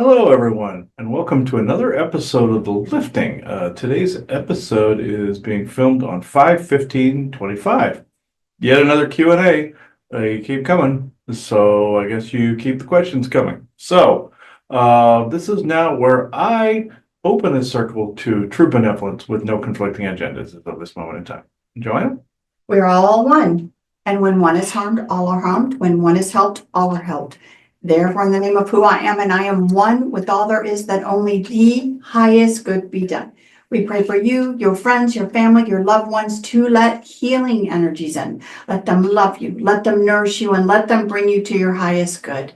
Hello, everyone, and welcome to another episode of The Lifting. Today's episode is being filmed on 5/15/25. Yet another Q&A. You keep coming, so I guess you keep the questions coming. This is now where I open a circle to true benevolence with no conflicting agendas at this moment in time. Joanna? We're all one. And when one is harmed, all are harmed. When one is helped, all are helped. Therefore, in the name of who I am, and I am one with all there is, that only the highest good be done. We pray for you, your friends, your family, your loved ones, to let healing energies in. Let them love you, let them nourish you, and let them bring you to your highest good.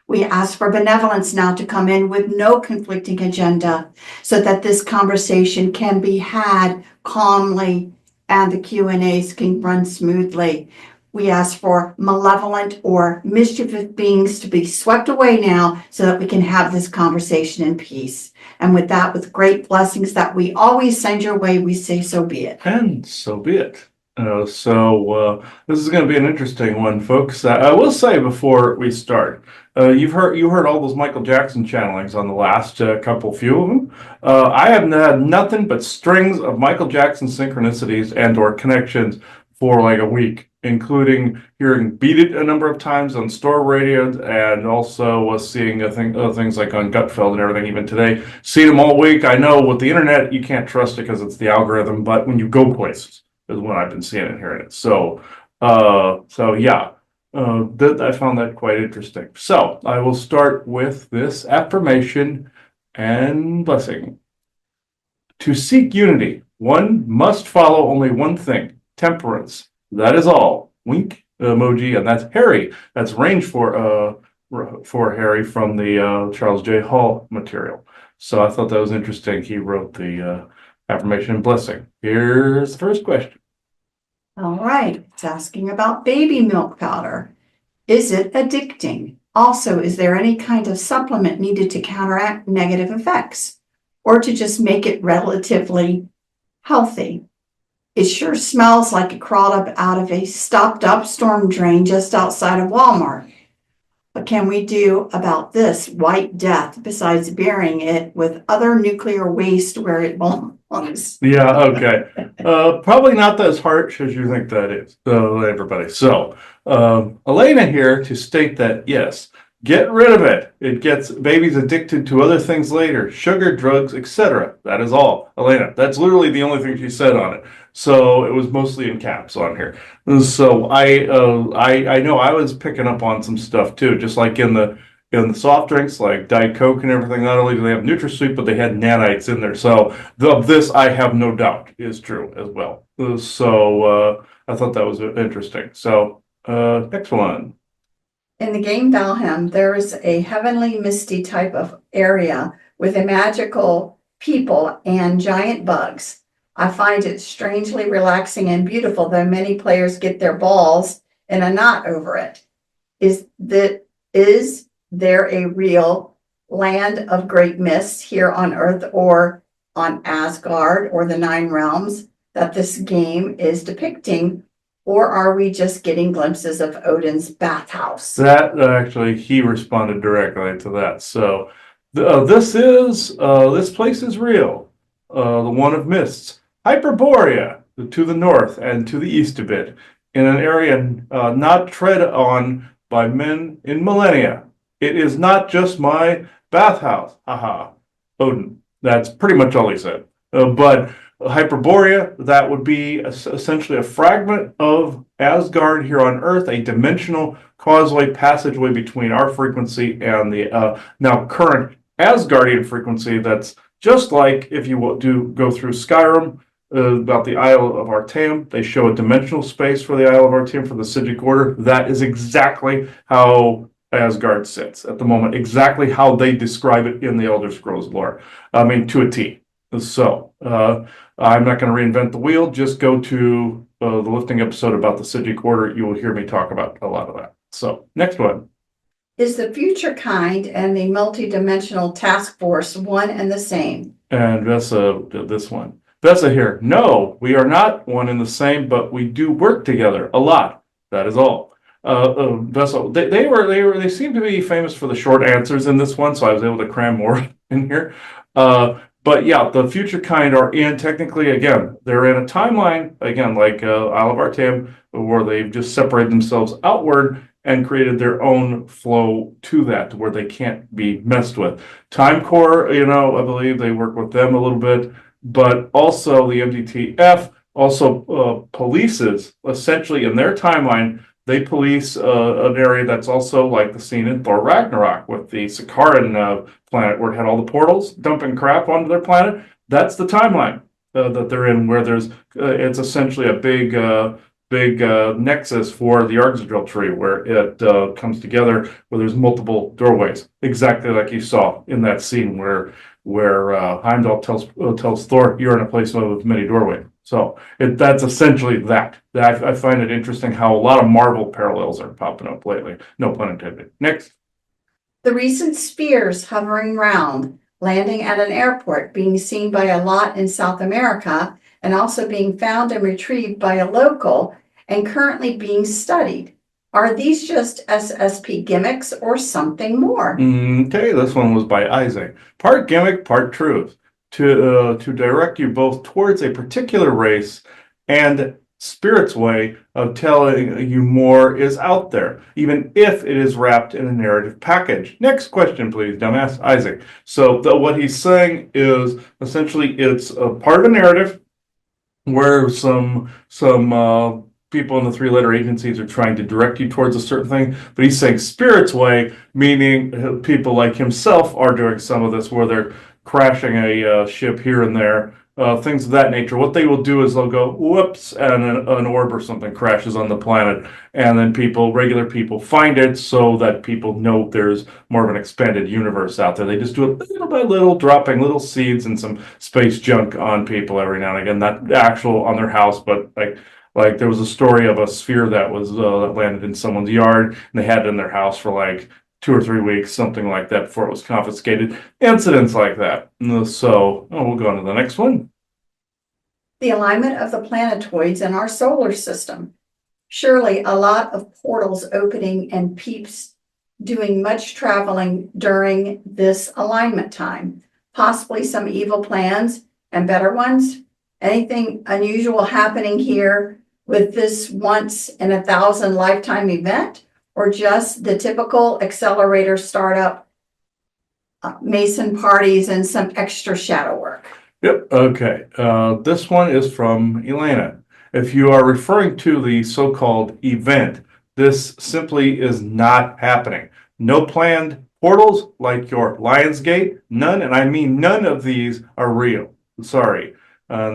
We ask for benevolence now to come in with no conflicting agenda, so that this conversation can be had calmly and the Q&As can run smoothly. We ask for malevolent or mischievous beings to be swept away now, so that we can have this conversation in peace. And with that, with great blessings that we always send your way, we say, so be it. And so be it. This is going to be an interesting one, folks. I will say before we start, you heard all those Michael Jackson channelings on the last few of them. I have had nothing but strings of Michael Jackson synchronicities and/or connections for like a week, including hearing "Beat It" a number of times on store radio, and also was seeing things like on Gutfeld and everything. Even today, seen them all week. I know with the internet you can't trust it because it's the algorithm, but when you go places is when I've been seeing it and hearing it. That I found that quite interesting. So I will start with this affirmation and blessing. To seek unity, one must follow only one thing: temperance. That is all. Wink emoji, and that's Harry. That's range for Harry from the Charles J. Hall material. So I thought that was interesting. He wrote the affirmation and blessing. Here's the first question. All right, it's asking about baby milk powder. Is it addicting? Also, is there any kind of supplement needed to counteract negative effects, or to just make it relatively healthy? It sure smells like it crawled up out of a stopped up storm drain just outside of Walmart. What can we do about this white death besides burying it with other nuclear waste where it belongs? Yeah, okay. Probably not as harsh as you think that is, everybody. So, Elena here to state that, yes, get rid of it. It gets babies addicted to other things later, sugar, drugs, etc. That is all. Elena, that's literally the only thing she said on it. So it was mostly in caps on here. So I know I was picking up on some stuff too, just like in the soft drinks like Diet Coke and everything. Not only do they have NutraSweet, but they had nanites in there. So this, I have no doubt, is true as well. I thought that was interesting. So next one. In the game Valheim, there is a heavenly misty type of area with a magical people and giant bugs. I find it strangely relaxing and beautiful, though many players get their balls in a knot over it. Is there a real land of great mists here on Earth or on Asgard or the Nine Realms that this game is depicting? Or are we just getting glimpses of Odin's bathhouse? That actually, he responded directly to that. So this place is real. The one of mists. Hyperborea to the north and to the east a bit, in an area not tread on by men in millennia. It is not just my bathhouse. Haha. Odin. That's pretty much all he said. But Hyperborea, that would be essentially a fragment of Asgard here on Earth, a dimensional causeway passageway between our frequency and the now current Asgardian frequency. That's just like if you go through Skyrim, about the Isle of Artaeum. They show a dimensional space for the Isle of Artaeum for the Sigic Order. That is exactly how Asgard sits at the moment, exactly how they describe it in the Elder Scrolls lore. I mean, to a T. So, I'm not going to reinvent the wheel. Just go to the lifting episode about the Sigic Order. You will hear me talk about a lot of that. So, next one. Is the future kind and the multidimensional task force one and the same? And Vesa did this one. Vesa here. No, we are not one and the same, but we do work together a lot. That is all. vessel. They seem to be famous for the short answers in this one, so I was able to cram more in here. But yeah, the future kind are in technically, again, they're in a timeline, again, like Isle of Artem, where they've just separated themselves outward and created their own flow to that, where they can't be messed with. Time Core, I believe they work with them a little bit, but also the MDTF also polices, essentially in their timeline, they police an area that's also like the scene in Thor Ragnarok with the Sakaran planet where it had all the portals dumping crap onto their planet. That's the timeline that they're in, where there's it's essentially a big nexus for the Argandril tree, where it comes together, where there's multiple doorways, exactly like you saw in that scene where Heimdall tells Thor, "You're in a place with many doorways." So that's essentially that. I find it interesting how a lot of Marvel parallels are popping up lately. No pun intended. Next. The recent spheres hovering round, landing at an airport, being seen by a lot in South America, and also being found and retrieved by a local, and currently being studied. Are these just SSP gimmicks or something more? Okay, this one was by Isaac. Part gimmick, part truth. To direct you both towards a particular race and Spirit's way of telling you more is out there, even if it is wrapped in a narrative package. Next question, please, dumbass. Isaac. So what he's saying is essentially it's a part of a narrative where some people in the three-letter agencies are trying to direct you towards a certain thing, but he's saying Spirit's way, meaning people like himself are doing some of this, where they're crashing a ship here and there, things of that nature. What they will do is they'll go, whoops, and an orb or something crashes on the planet, and then regular people find it so that people know there's more of an expanded universe out there. They just do it little by little, dropping little seeds and some space junk on people every now and again, not actual on their house, but like there was a story of a sphere that was that landed in someone's yard, and they had it in their house for like 2 or 3 weeks, something like that, before it was confiscated. Incidents like that. So we'll go on to the next one. The alignment of the planetoids in our solar system. Surely a lot of portals opening and peeps doing much traveling during this alignment time. Possibly some evil plans and better ones. Anything unusual happening here with this once in a thousand lifetime event? Or just the typical accelerator startup, Mason parties, and some extra shadow work? Yep. Okay. This one is from Elena. If you are referring to the so-called event, this simply is not happening. No planned portals like your Lionsgate, none, and I mean none of these are real. Sorry.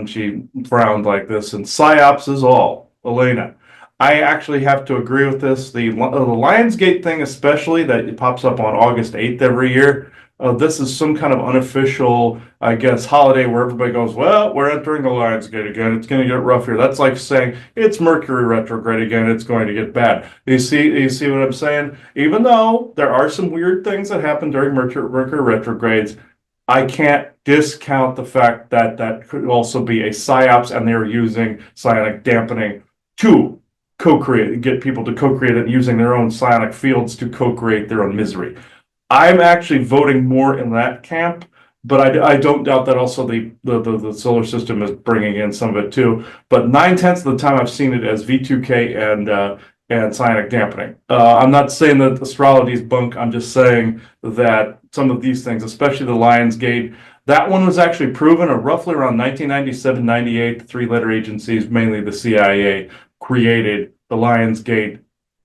She frowned like this, and psyops is all. Elena. I actually have to agree with this. The Lionsgate thing, especially, that it pops up on August 8th every year. This is some kind of unofficial, I guess, holiday where everybody goes, well, we're entering the Lionsgate again. It's going to get rough here. That's like saying it's Mercury retrograde again. It's going to get bad. You see what I'm saying? Even though there are some weird things that happen during Mercury retrogrades, I can't discount the fact that that could also be a psyops, and they're using psionic dampening to co-create, get people to co-create it using their own psionic fields to co-create their own misery. I'm actually voting more in that camp, but I don't doubt that also the solar system is bringing in some of it too. But 9/10 of the time I've seen it as V2K and psionic dampening. I'm not saying that astrology is bunk. I'm just saying that some of these things, especially the Lionsgate, that one was actually proven roughly around 1997-98. The three-letter agencies, mainly the CIA, created the Lionsgate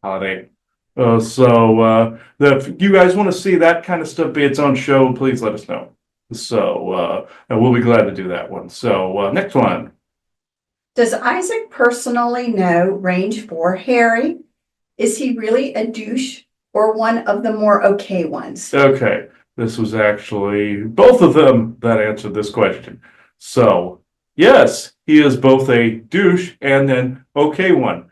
holiday. If you guys want to see that kind of stuff be its own show, please let us know. And we'll be glad to do that one. So next one. Does Isaac personally know Range 4 Harry? Is he really a douche or one of the more okay ones? Okay, this was actually both of them that answered this question. So yes, he is both a douche and an okay one.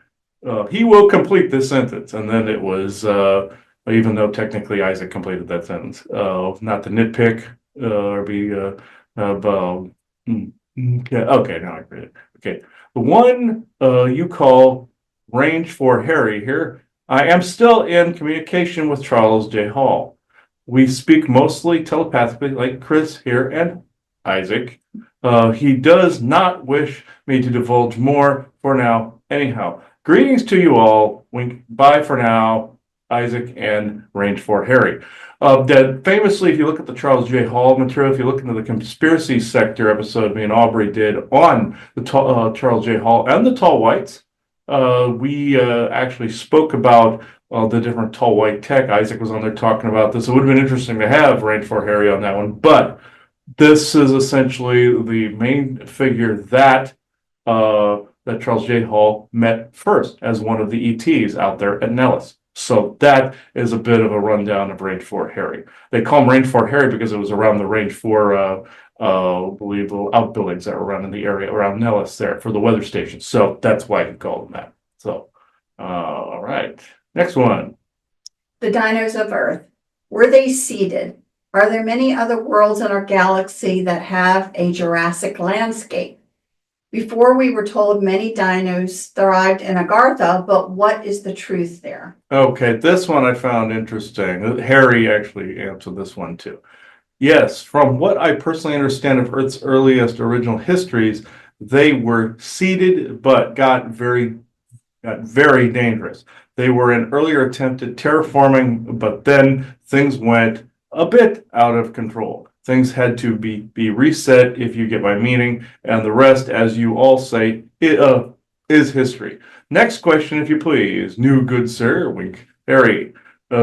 He will complete this sentence, and then it was, even though technically Isaac completed that sentence, not to nitpick or be, okay, now I read it. Okay, the one you call Range 4 Harry here, I am still in communication with Charles J. Hall. We speak mostly telepathically, like Chris here and Isaac. He does not wish me to divulge more for now, anyhow. Greetings to you all. Wink. Bye for now, Isaac and Range 4 Harry. That famously, if you look at the Charles J. Hall material, if you look into the conspiracy sector episode me and Aubrey did on the Charles J. Hall and the Tall Whites, we actually spoke about the different tall white tech. Isaac was on there talking about this. It would have been interesting to have Range 4 Harry on that one, but this is essentially the main figure that that Charles J. Hall met first as one of the ETs out there at Nellis. So that is a bit of a rundown of Range 4 Harry. They call him Range 4 Harry because it was around the Range 4 I believe little outbuildings that were around in the area around Nellis there for the weather station. So that's why he called him that. So all right. Next one. The dinos of Earth. Were they seeded? Are there many other worlds in our galaxy that have a Jurassic landscape? Before we were told many dinos thrived in Agartha, but what is the truth there? Okay, this one I found interesting. Harry actually answered this one too. Yes, from what I personally understand of Earth's earliest original histories, they were seeded but got very dangerous. They were an earlier attempt at terraforming, but then things went a bit out of control. Things had to be reset, if you get my meaning, and the rest, as you all say, is history. Next question, if you please. New good sir, wink, Harry.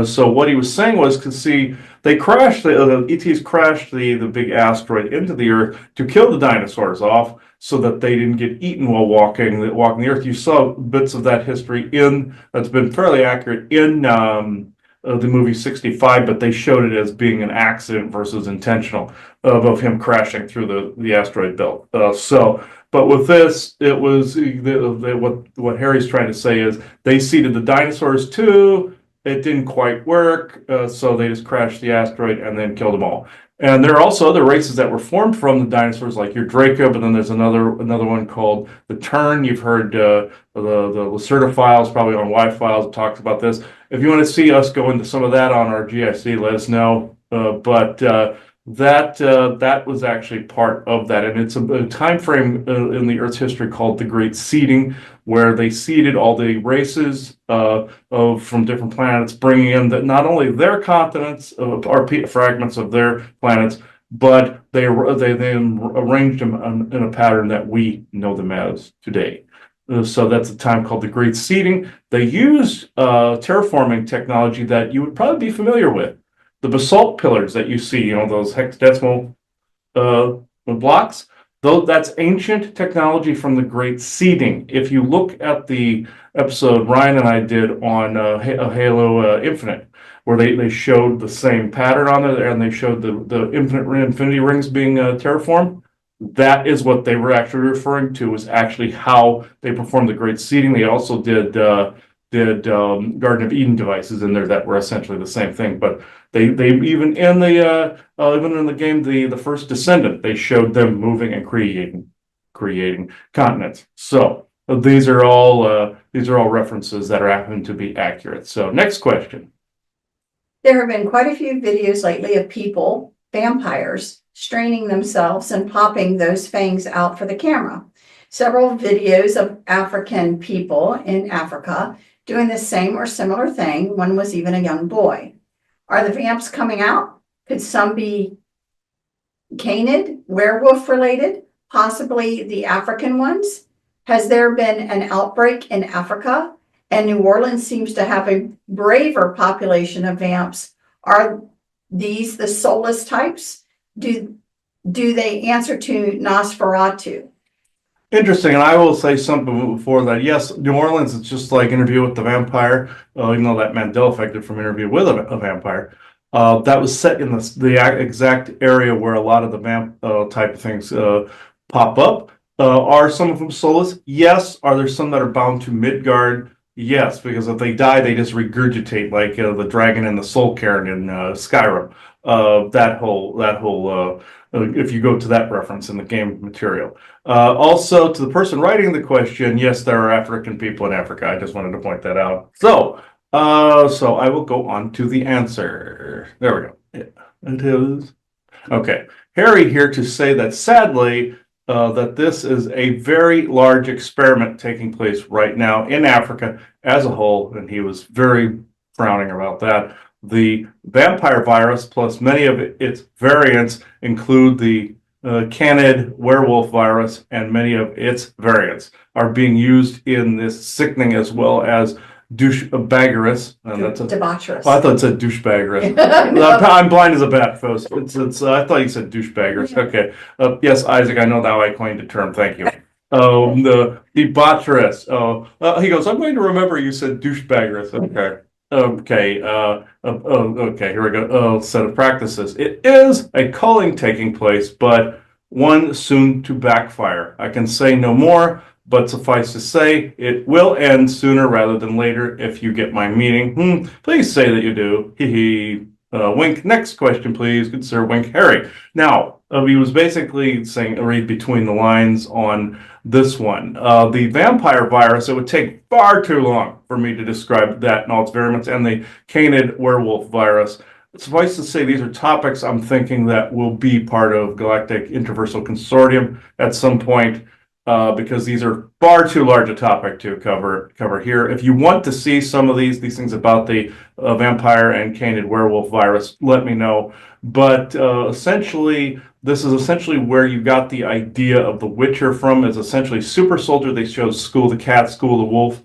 So what he was saying was, because see, they crashed, the ETs crashed the big asteroid into the Earth to kill the dinosaurs off so that they didn't get eaten while walking the Earth. You saw bits of that history that's been fairly accurate in the movie 65, but they showed it as being an accident versus intentional of him crashing through the asteroid belt. But with this, it was what Harry's trying to say is they seeded the dinosaurs too. It didn't quite work, so they just crashed the asteroid and then killed them all. And there are also other races that were formed from the dinosaurs, like your Draco, but then there's another one called the Tern. You've heard the Lacerda files, probably on Y Files, talks about this. If you want to see us go into some of that on our GIC, let us know. That was actually part of that, and it's a time frame in the Earth's history called the Great Seeding, where they seeded all the races from different planets, bringing in not only their continents or fragments of their planets, but they then arranged them in a pattern that we know them as today. So that's a time called the Great Seeding. They used terraforming technology that you would probably be familiar with. The basalt pillars that you see, those hexadecimal blocks, that's ancient technology from the Great Seeding. If you look at the episode Ryan and I did on Halo Infinite, where they showed the same pattern on there, and they showed the infinity rings being terraformed, that is what they were actually referring to, was actually how they performed the Great Seeding. They also did Garden of Eden devices in there that were essentially the same thing, but they even in the game the First Descendant, they showed them moving and creating continents. So these are all references that are happen to be accurate. So next question. There have been quite a few videos lately of people, vampires, straining themselves and popping those fangs out for the camera. Several videos of African people in Africa doing the same or similar thing. One was even a young boy. Are the vamps coming out? Could some be canid, werewolf related, possibly the African ones? Has there been an outbreak in Africa? And New Orleans seems to have a braver population of vamps. Are these the soulless types? Do they answer to Nosferatu? Interesting, and I will say something before that. Yes, New Orleans is just like Interview with the Vampire, even though that Mandela effect from Interview with a Vampire. That was set in the exact area where a lot of the vamp type of things pop up. Are some of them soulless? Yes. Are there some that are bound to Midgard? Yes, because if they die, they just regurgitate, like the dragon and the Soul Cairn in Skyrim. That whole if you go to that reference in the game material. Also, to the person writing the question, yes, there are African people in Africa. I just wanted to point that out. So, So I will go on to the answer. There we go. Yeah, it is. Okay. Harry here to say that sadly, that this is a very large experiment taking place right now in Africa as a whole, and he was very frowning about that. The vampire virus plus many of its variants include the canid werewolf virus, and many of its variants are being used in this sickening as well as douchebaggerous, and that's a Debaucherous. Oh, I thought it said douchebaggerous. No. I'm blind as a bat, folks. I thought you said douchebaggers. Okay. Yes, Isaac, I know now I coined the term. Thank you. The debaucherous. He goes, I'm going to remember you said douchebaggers. Okay. Okay. Okay. Here we go. Set of practices. It is a culling taking place, but one soon to backfire. I can say no more. But suffice to say, it will end sooner rather than later if you get my meaning. Please say that you do. Hee hee. Wink. Next question, please. Good sir. Wink. Harry. Now, he was basically saying, read between the lines on this one. The vampire virus, it would take far too long for me to describe that and all its variants, and the canid werewolf virus. Suffice to say, these are topics I'm thinking that will be part of Galactic Interversal Consortium at some point. Because these are far too large a topic to cover here. If you want to see some of these things about the vampire and canid werewolf virus, let me know. But essentially, this is essentially where you got the idea of The Witcher from. Is essentially super soldier. They chose School the Cat, School the Wolf.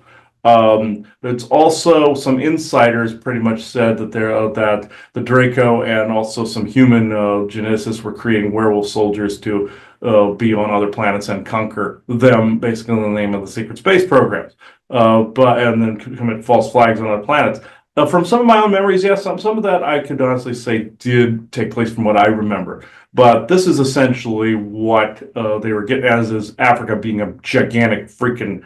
It's also some insiders pretty much said that that the Draco and also some human geneticists were creating werewolf soldiers to be on other planets and conquer them, basically in the name of the secret space programs. And then commit false flags on other planets. From some of my own memories, yes, some of that I could honestly say did take place from what I remember. But this is essentially what they were getting as is Africa being a gigantic freaking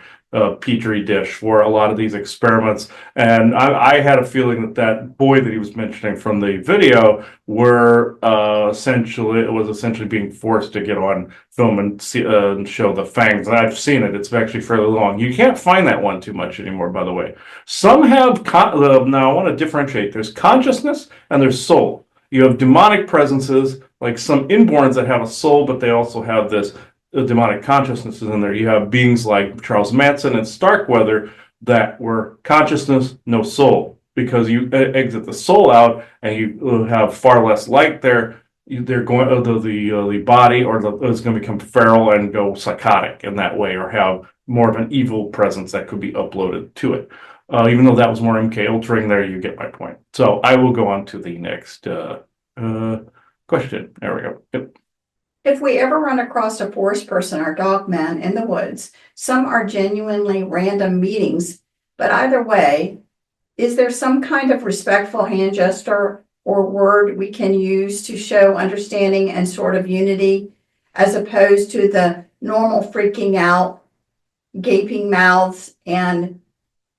petri dish for a lot of these experiments. And I had a feeling that that boy that he was mentioning from the video was essentially being forced to get on film and show the fangs. And I've seen it. It's actually fairly long. You can't find that one too much anymore, by the way. Some have, now I want to differentiate. There's consciousness and there's soul. You have demonic presences, like some inborns that have a soul, but they also have this demonic consciousnesses in there. You have beings like Charles Manson and Starkweather that were consciousness, no soul, because you exit the soul out and you have far less light there. They're going the body is going to become feral and go psychotic in that way, or have more of an evil presence that could be uploaded to it. Even though that was more MK Ultra there, you get my point. So I will go on to the next question. There we go. Yep. If we ever run across a forest person or dog man in the woods, some are genuinely random meetings, but either way, is there some kind of respectful hand gesture or word we can use to show understanding and sort of unity, as opposed to the normal freaking out, gaping mouths, and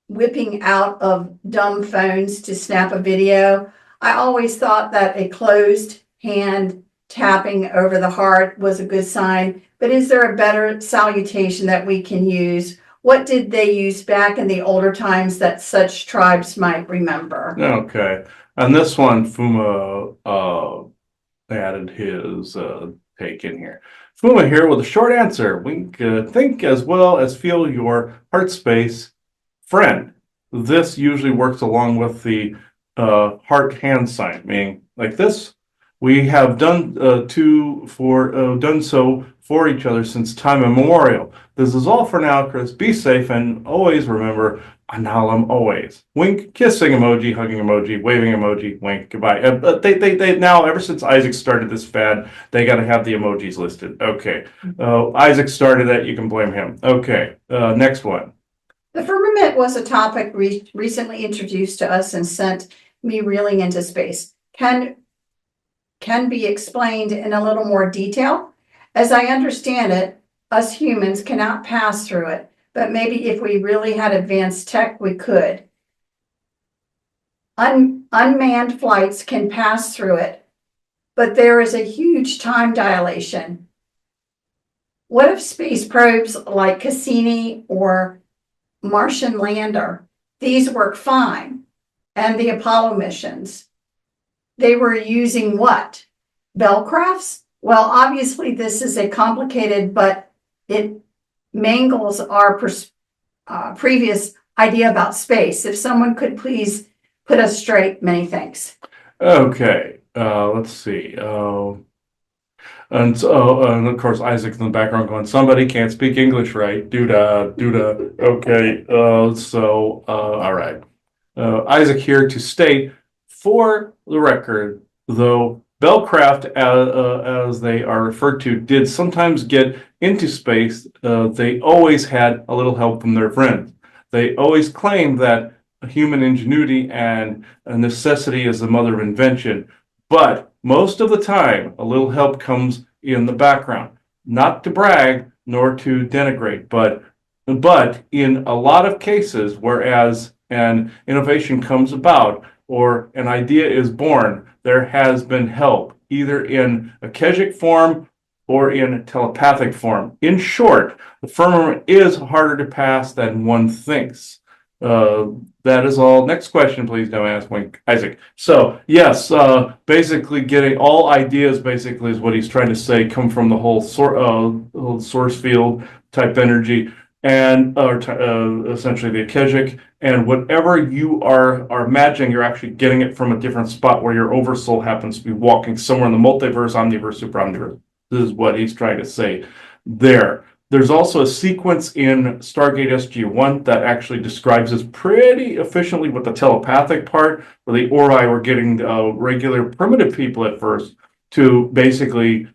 whipping out of dumb phones to snap a video? I always thought that a closed hand tapping over the heart was a good sign, but is there a better salutation that we can use? What did they use back in the older times that such tribes might remember? Okay. And this one, Fuma added his take in here. Fuma here with a short answer. Wink, think as well as feel your heart space, friend. This usually works along with the heart hand sign, meaning like this. We have done done so for each other since time immemorial. This is all for now, Chris. Be safe and always remember, Analam always. Wink, kissing emoji, hugging emoji, waving emoji, wink, goodbye. They now, ever since Isaac started this fad, they got to have the emojis listed. Okay. Isaac started that. You can blame him. Okay. Next one. The firmament was a topic recently introduced to us and sent me reeling into space. Can be explained in a little more detail. As I understand it, us humans cannot pass through it, but maybe if we really had advanced tech, we could. Unmanned flights can pass through it, but there is a huge time dilation. What if space probes like Cassini or Martian Lander? These work fine, and the Apollo missions, they were using what? Bellcrafts? Well, obviously this is a complicated, but it mangles our previous idea about space. If someone could please put us straight, many thanks. Okay, let's see. And of course, Isaac's in the background going, somebody can't speak English right. Doo-da, doo-da. Okay, all right. Isaac here to state, for the record, though Bellcraft, as they are referred to, did sometimes get into space, they always had a little help from their friends. They always claimed that human ingenuity and necessity is the mother of invention. But most of the time, a little help comes in the background. Not to brag, nor to denigrate, but in a lot of cases, whereas an innovation comes about or an idea is born, there has been help, either in akashic form or in telepathic form. In short, the firmament is harder to pass than one thinks. That is all. Next question, please. Don't ask me, Isaac. So yes, basically getting all ideas basically is what he's trying to say come from the whole source field type energy and essentially the akashic, and whatever you are imagining, you're actually getting it from a different spot where your oversoul happens to be walking somewhere in the multiverse, omniverse, super omniverse. This is what he's trying to say there. There's also a sequence in Stargate SG-1 that actually describes this pretty efficiently with the telepathic part, where the Ori were getting regular primitive people at first to basically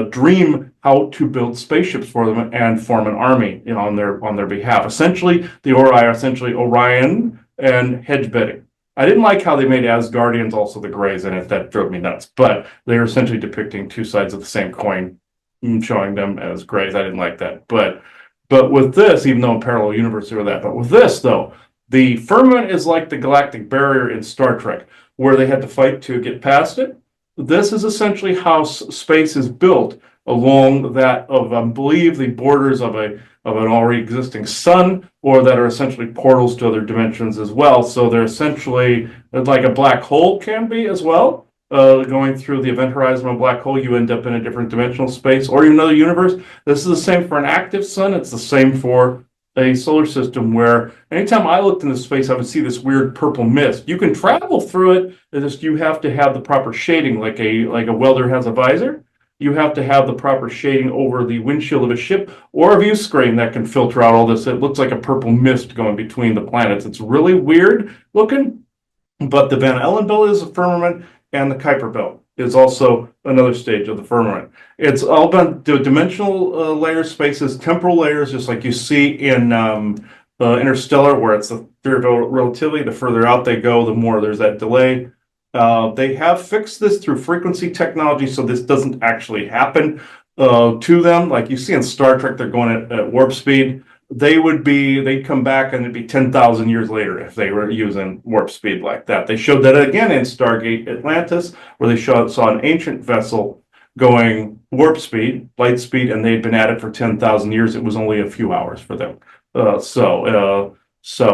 dream how to build spaceships for them and form an army, on their behalf. Essentially, the Ori are essentially Orion and hedge betting. I didn't like how they made Asgardians also the Greys in it. That drove me nuts. But they are essentially depicting two sides of the same coin, showing them as Greys. I didn't like that. But with this, even though in parallel universe or that, but with this though, the firmament is like the galactic barrier in Star Trek, where they had to fight to get past it. This is essentially how space is built along that of, I believe, the borders of an already existing sun, or that are essentially portals to other dimensions as well. So they're essentially like a black hole can be as well. Going through the event horizon of a black hole, you end up in a different dimensional space or even another universe. This is the same for an active sun. It's the same for a solar system, where anytime I looked into space, I would see this weird purple mist. You can travel through it, it's just you have to have the proper shading, like a welder has a visor. You have to have the proper shading over the windshield of a ship or a view screen that can filter out all this. It looks like a purple mist going between the planets. It's really weird looking, but the Van Allen belt is a firmament, and the Kuiper belt is also another stage of the firmament. It's all about the dimensional layer spaces, temporal layers, just like you see in Interstellar, where it's the theory of relativity. The further out they go, the more there's that delay. They have fixed this through frequency technology, so this doesn't actually happen to them. Like you see in Star Trek, they're going at warp speed. They'd come back and it'd be 10,000 years later if they were using warp speed like that. They showed that again in Stargate Atlantis, where they saw an ancient vessel going warp speed, light speed, and they'd been at it for 10,000 years. It was only a few hours for them. So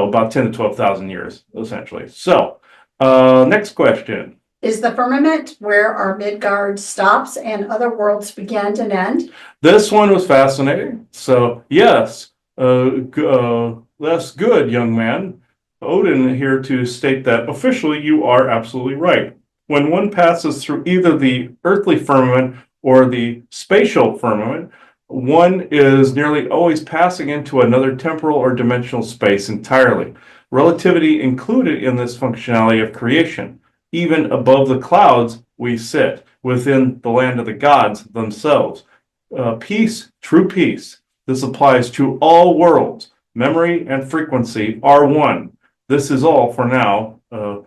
about 10 to 12,000 years, essentially. So, next question. Is the firmament where our Midgard stops and other worlds begin and end? This one was fascinating. So, yes. That's good, young man. Odin here to state that officially you are absolutely right. When one passes through either the earthly firmament or the spatial firmament, one is nearly always passing into another temporal or dimensional space entirely. Relativity included in this functionality of creation. Even above the clouds, we sit within the land of the gods themselves. Peace, true peace. This applies to all worlds. Memory and frequency are one. This is all for now.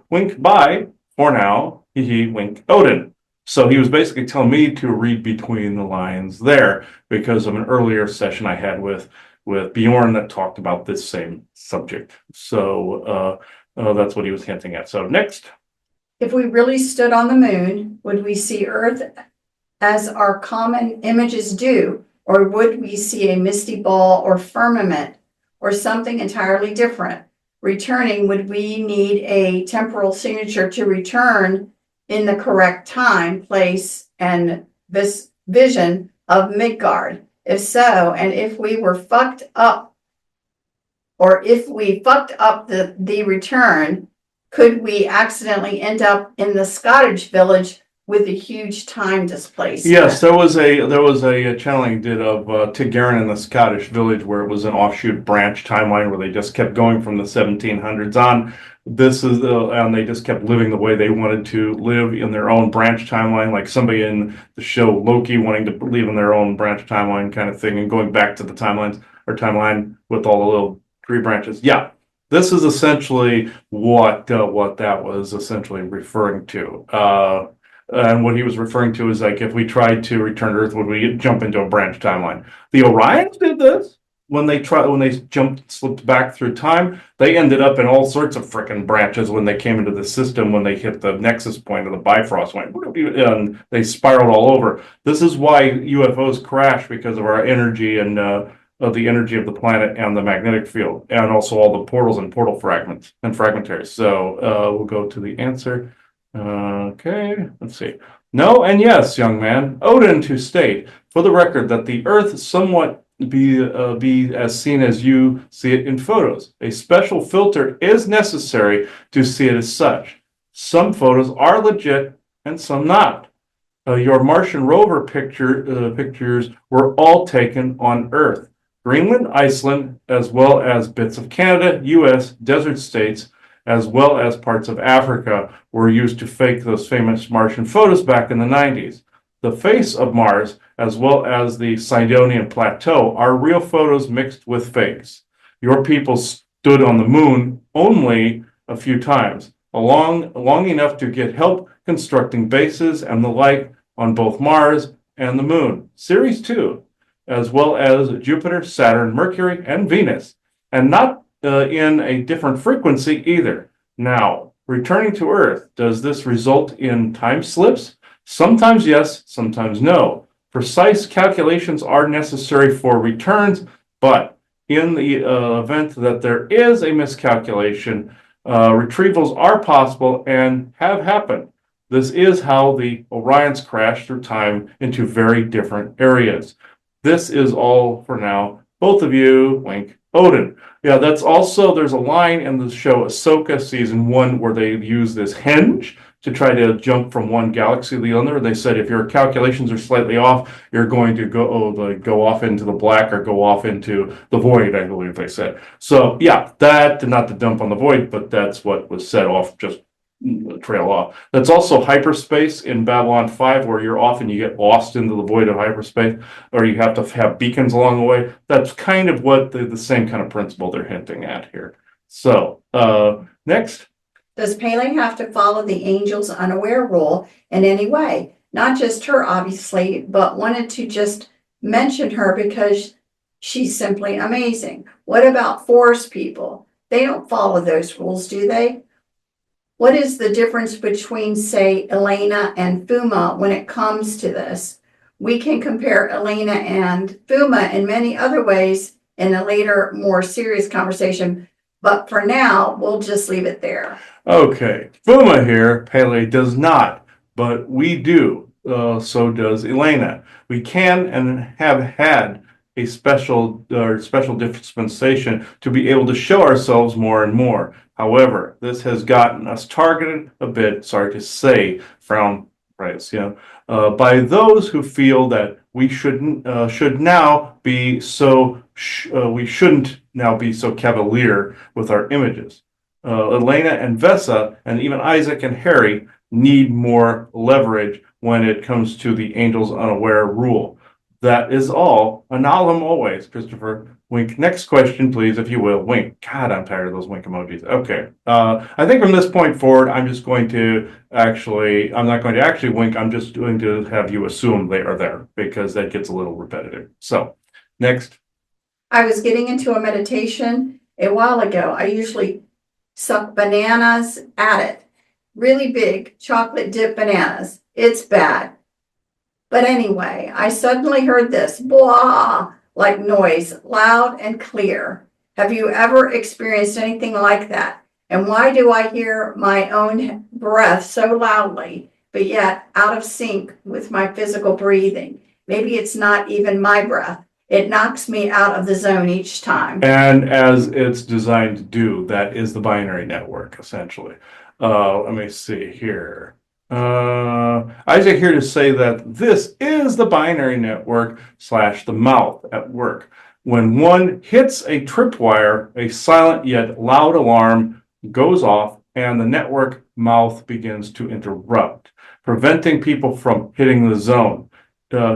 Wink bye for now. Wink Odin. So he was basically telling me to read between the lines there because of an earlier session I had with Bjorn that talked about this same subject. So that's what he was hinting at. So next. If we really stood on the moon, would we see Earth as our common images do? Or would we see a misty ball or firmament or something entirely different? returning, would we need a temporal signature to return in the correct time, place, and this vision of Midgard? If so, and if we were fucked up, or if we fucked up the return, could we accidentally end up in the Scottish village with a huge time displacement? Yes, there was a channeling did of Tigern in the Scottish village where it was an offshoot branch timeline where they just kept going from the 1700s on. This is and they just kept living the way they wanted to live in their own branch timeline, like somebody in the show Loki wanting to live in their own branch timeline kind of thing, and going back to the timeline with all the little tree branches. Yeah, this is essentially what that was essentially referring to. And what he was referring to is like if we tried to return to Earth, would we jump into a branch timeline? The Orions did this when they slipped back through time. They ended up in all sorts of frickin' branches when they came into the system. When they hit the nexus point of the Bifrost, and they spiraled all over. This is why UFOs crash, because of our energy and of the energy of the planet and the magnetic field, and also all the portals and portal fragments and fragmentaries. So we'll go to the answer. Okay, let's see. No and yes, young man. Odin to state, for the record, that the Earth somewhat be as seen as you see it in photos. A special filter is necessary to see it as such. Some photos are legit and some not. Your Martian rover pictures were all taken on Earth. Greenland, Iceland, as well as bits of Canada, US, desert states, as well as parts of Africa, were used to fake those famous Martian photos back in the 90s. The face of Mars, as well as the Sidonian Plateau, are real photos mixed with fakes. Your people stood on the moon only a few times, long enough to get help constructing bases and the like on both Mars and the moon. Series 2, as well as Jupiter, Saturn, Mercury, and Venus, and not in a different frequency either. Now, returning to Earth, does this result in time slips? Sometimes yes, sometimes no. Precise calculations are necessary for returns, but in the event that there is a miscalculation, retrievals are possible and have happened. This is how the Orions crash through time into very different areas. This is all for now. Both of you, wink, Odin. Yeah, that's also, there's a line in the show Ahsoka season 1 where they use this hinge to try to jump from one galaxy to the other. They said if your calculations are slightly off, you're going to go off into the black or go off into the void, I believe they said. So yeah, that, not to dump on the void, but that's what was set off, just trail off. That's also hyperspace in Babylon 5, where you're off and you get lost into the void of hyperspace, or you have to have beacons along the way. That's kind of what the same kind of principle they're hinting at here. So next. Does Pele have to follow the angel's unaware rule in any way? Not just her, obviously, but wanted to just mention her because she's simply amazing. What about forest people? They don't follow those rules, do they? What is the difference between, say, Elena and Fuma when it comes to this? We can compare Elena and Fuma in many other ways in a later, more serious conversation, but for now, we'll just leave it there. Okay, Fuma here, Pele does not, but we do. So does Elena. We can and have had a special dispensation to be able to show ourselves more and more. However, this has gotten us targeted a bit, sorry to say, from praise, by those who feel that we shouldn't now be so cavalier with our images. Elena and Vesa, and even Isaac and Harry, need more leverage when it comes to the angel's unaware rule. That is all. Analum always, Christopher. Wink. Next question, please, if you will. Wink. God, I'm tired of those wink emojis. Okay. I think from this point forward, I'm just going to I'm not going to actually wink. I'm just going to have you assume they are there because that gets a little repetitive. So, next. I was getting into a meditation a while ago. I usually suck bananas at it. Really big chocolate dip bananas. It's bad. But anyway, I suddenly heard this blah like noise, loud and clear. Have you ever experienced anything like that? And why do I hear my own breath so loudly, but yet out of sync with my physical breathing? Maybe it's not even my breath. It knocks me out of the zone each time. And as it's designed to do, that is the binary network, essentially. Let me see here. Isaac here to say that this is the binary network / the mouth at work. When one hits a tripwire, a silent yet loud alarm goes off and the network mouth begins to interrupt, preventing people from hitting the zone.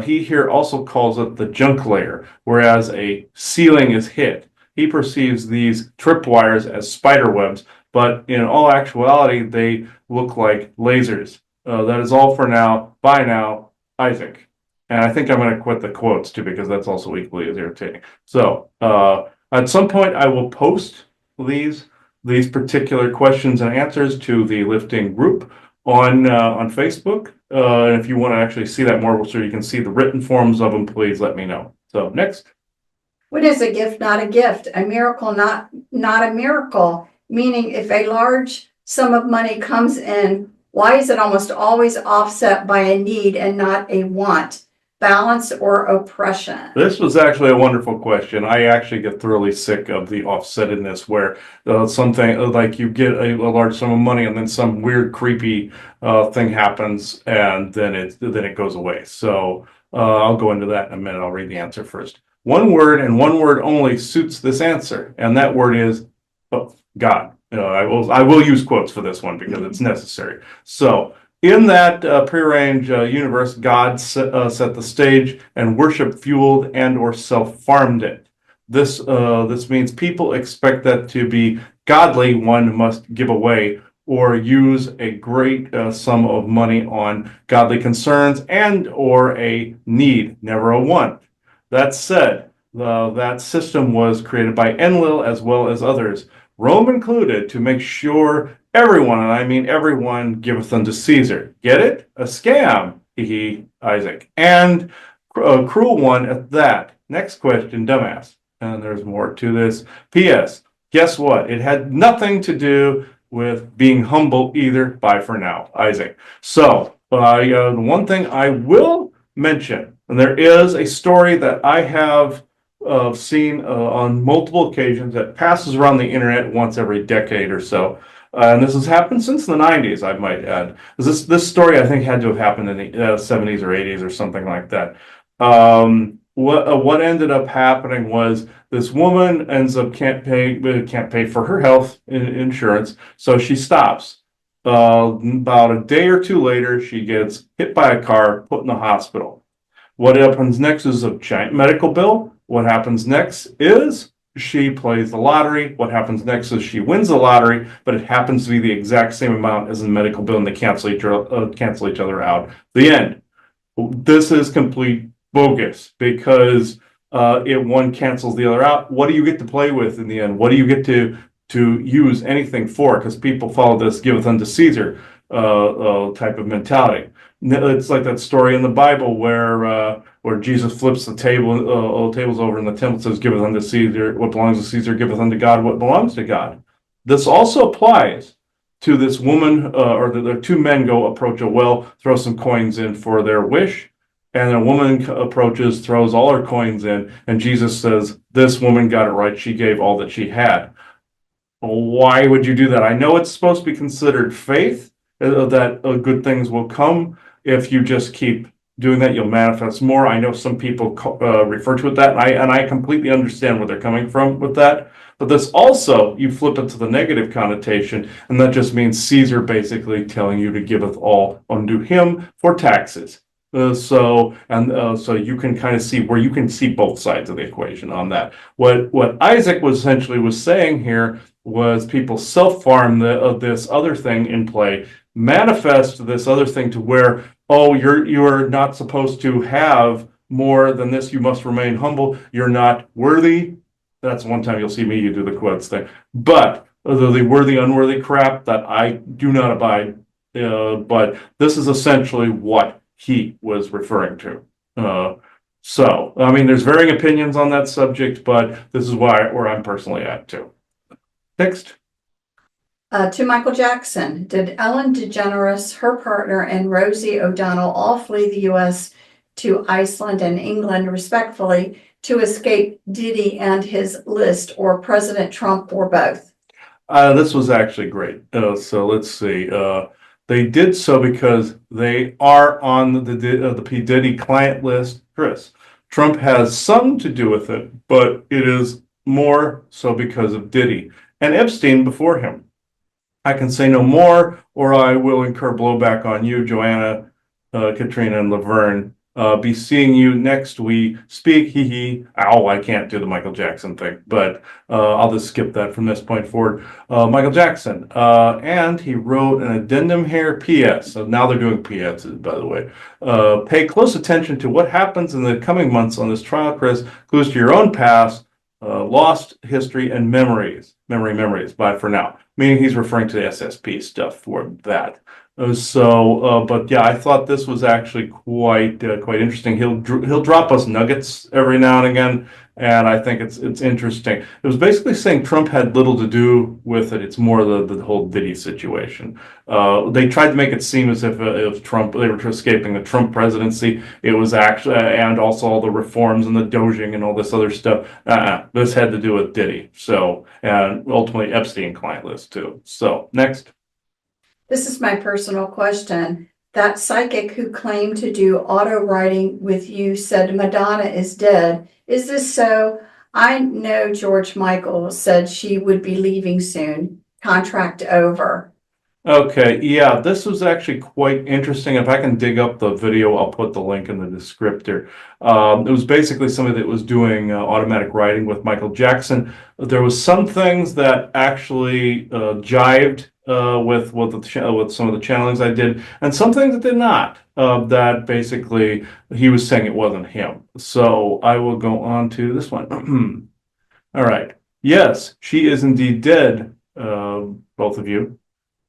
He here also calls it the junk layer, whereas a ceiling is hit. He perceives these tripwires as spider webs, but in all actuality, they look like lasers. That is all for now. Bye now, Isaac. And I think I'm going to quit the quotes too, because that's also equally as irritating. So at some point, I will post these particular questions and answers to the lifting group on Facebook. And if you want to actually see that more, so you can see the written forms of them, please let me know. So next. What is a gift, not a gift? A miracle, not a miracle. Meaning if a large sum of money comes in, why is it almost always offset by a need and not a want? Balance or oppression? This was actually a wonderful question. I actually get thoroughly sick of the offsetedness where something like you get a large sum of money and then some weird, creepy thing happens and then it goes away. So I'll go into that in a minute. I'll read the answer first. One word and one word only suits this answer, and that word is God. I will use quotes for this one because it's necessary. So in that prearranged universe, God set the stage, and worship fueled and or self-farmed it. This means people expect that to be godly, one must give away or use a great sum of money on godly concerns and or a need, never a want. That said, that system was created by Enlil as well as others, Rome included, to make sure everyone, and I mean everyone, giveth unto Caesar. Get it? A scam, Isaac. And a cruel one at that. Next question, dumbass. And there's more to this. P.S. Guess what? It had nothing to do with being humble either. Bye for now, Isaac. So, the one thing I will mention, and there is a story that I have seen on multiple occasions that passes around the internet once every decade or so. And this has happened since the 90s, I might add. This story, I think, had to have happened in the 70s or 80s or something like that. What ended up happening was this woman ends up can't pay for her health insurance, so she stops. About a day or two later, she gets hit by a car, put in the hospital. What happens next is a giant medical bill. What happens next is she plays the lottery. What happens next is she wins the lottery, but it happens to be the exact same amount as the medical bill, and they cancel each other out. The end. This is complete bogus because one cancels the other out. What do you get to play with in the end? What do you get to use anything for? Because people follow this giveth unto Caesar type of mentality. It's like that story in the Bible where Jesus flips the tables over in the temple, says, "Giveth unto Caesar what belongs to Caesar, giveth unto God what belongs to God." This also applies to this woman, or the two men go approach a well, throw some coins in for their wish, and a woman approaches, throws all her coins in, and Jesus says, "This woman got it right. She gave all that she had." Why would you do that? I know it's supposed to be considered faith, that good things will come. If you just keep doing that, you'll manifest more. I know some people refer to it that, and I completely understand where they're coming from with that. But this also, you flip it to the negative connotation, and that just means Caesar basically telling you to giveth all unto him for taxes. So you can kind of see where you can see both sides of the equation on that. What Isaac was essentially saying here was people self-farm this other thing in play, manifest this other thing to where, oh, you're not supposed to have more than this. You must remain humble. You're not worthy. That's one time you'll see me, you do the quotes thing. But the worthy, unworthy crap that I do not abide. But this is essentially what he was referring to. So, I mean, there's varying opinions on that subject, but this is where I'm personally at too. Next. To Michael Jackson, did Ellen DeGeneres, her partner, and Rosie O'Donnell all flee the U.S. to Iceland and England respectively to escape Diddy and his list, or President Trump, or both? This was actually great. So let's see. They did so because they are on the P. Diddy client list. Chris, Trump has some to do with it, but it is more so because of Diddy and Epstein before him. I can say no more, or I will incur blowback on you, Joanna, Katrina, and Laverne. Be seeing you next week. Speak, hee hee. Ow, I can't do the Michael Jackson thing, but I'll just skip that from this point forward. Michael Jackson, and he wrote an addendum here, P.S. So now they're doing P.S.s, by the way. Pay close attention to what happens in the coming months on this trial, Chris. Clues to your own past, lost history, and memories. Memories. Bye for now. Meaning he's referring to the SSP stuff for that. But yeah, I thought this was actually quite interesting. He'll drop us nuggets every now and again, and I think it's interesting. It was basically saying Trump had little to do with it. It's more the whole Diddy situation. They tried to make it seem as if they were escaping the Trump presidency. It was actually, and also all the reforms and the Dojing and all this other stuff. This had to do with Diddy. So, and ultimately Epstein client list too. So next. This is my personal question. That psychic who claimed to do auto writing with you said Madonna is dead. Is this so? I know George Michael said she would be leaving soon. Contract over. Okay, yeah, this was actually quite interesting. If I can dig up the video, I'll put the link in the descriptor. It was basically somebody that was doing automatic writing with Michael Jackson. There was some things that actually jived with some of the channelings I did, and some things that did not. That basically he was saying it wasn't him. So I will go on to this one. All right. Yes, she is indeed dead, both of you.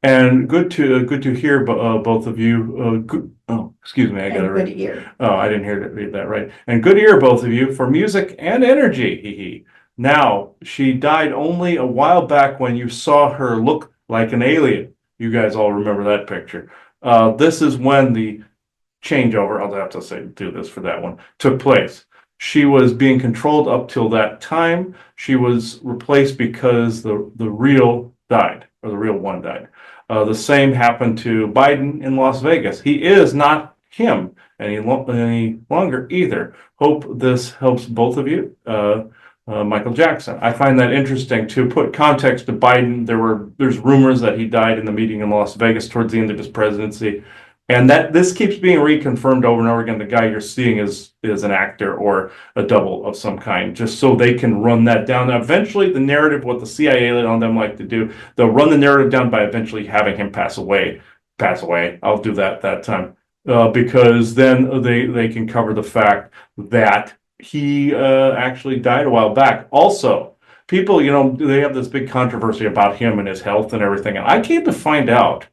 And good to hear both of you. Excuse me, I got it And good right. ear. Oh, I didn't read that right. And good ear, both of you, for music and energy. Hee hee. Now, she died only a while back when you saw her look like an alien. You guys all remember that picture. This is when the changeover, I'll have to say do this for that one, took place. She was being controlled up till that time. She was replaced because the real died, or the real one died. The same happened to Biden in Las Vegas. He is not him any longer either. Hope this helps both of you. Michael Jackson. I find that interesting. To put context to Biden, there's rumors that he died in the meeting in Las Vegas towards the end of his presidency. And that this keeps being reconfirmed over and over again. The guy you're seeing is an actor or a double of some kind, just so they can run that down. Now, eventually, the narrative, what the CIA on them like to do, they'll run the narrative down by eventually having him pass away. I'll do that time because then they can cover the fact that he actually died a while back. Also, people, they have this big controversy about him and his health and everything, and I came to find out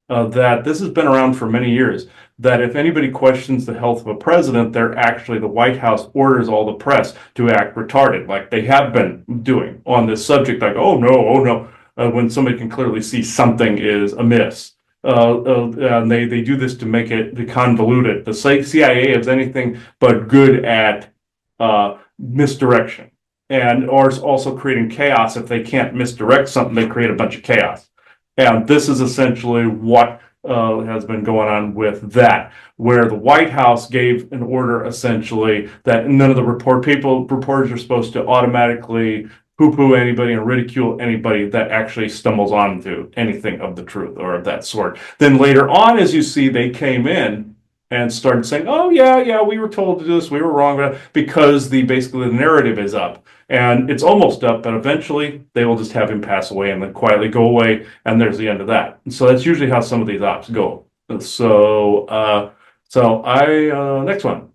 that this has been around for many years, that if anybody questions the health of a president, the White House orders all the press to act retarded, like they have been doing on this subject, like, oh no, when somebody can clearly see something is amiss. And they do this to make it convolute it. The CIA is anything but good at misdirection, and or also creating chaos. If they can't misdirect something, they create a bunch of chaos. And this is essentially what has been going on with that, where the White House gave an order essentially that none of the reporters are supposed to automatically poo-poo anybody and ridicule anybody that actually stumbles onto anything of the truth or of that sort. Then later on, as you see, they came in and started saying, oh yeah, we were told to do this, we were wrong, because basically the narrative is up. And it's almost up, but eventually they will just have him pass away and then quietly go away, and there's the end of that. And so that's usually how some of these ops go. So next one.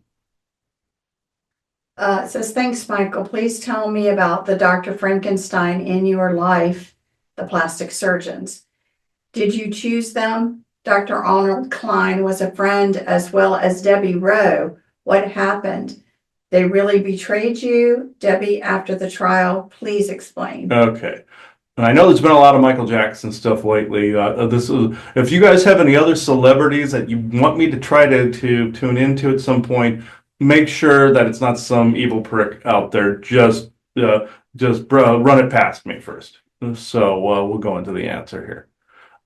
It says, thanks, Michael. Please tell me about the Dr. Frankenstein in your life, the plastic surgeons. Did you choose them? Dr. Arnold Klein was a friend, as well as Debbie Rowe. What happened? They really betrayed you, Debbie, after the trial. Please explain. Okay. And I know there's been a lot of Michael Jackson stuff lately. This is, if you guys have any other celebrities that you want me to try to tune into at some point, make sure that it's not some evil prick out there. Run it past me first. So we'll go into the answer here.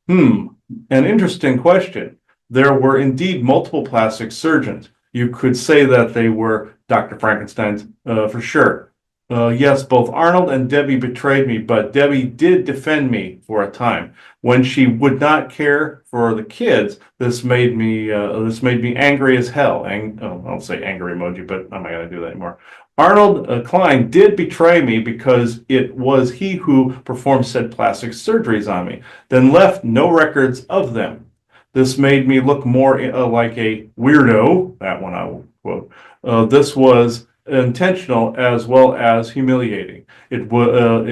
An interesting question. There were indeed multiple plastic surgeons. You could say that they were Dr. Frankenstein's for sure. Yes, both Arnold and Debbie betrayed me, but Debbie did defend me for a time. When she would not care for the kids, this made me angry as hell. I'll say angry emoji, but I'm not going to do that anymore. Arnold Klein did betray me because it was he who performed said plastic surgeries on me, then left no records of them. This made me look more like a weirdo. That one I will quote. This was intentional as well as humiliating. It was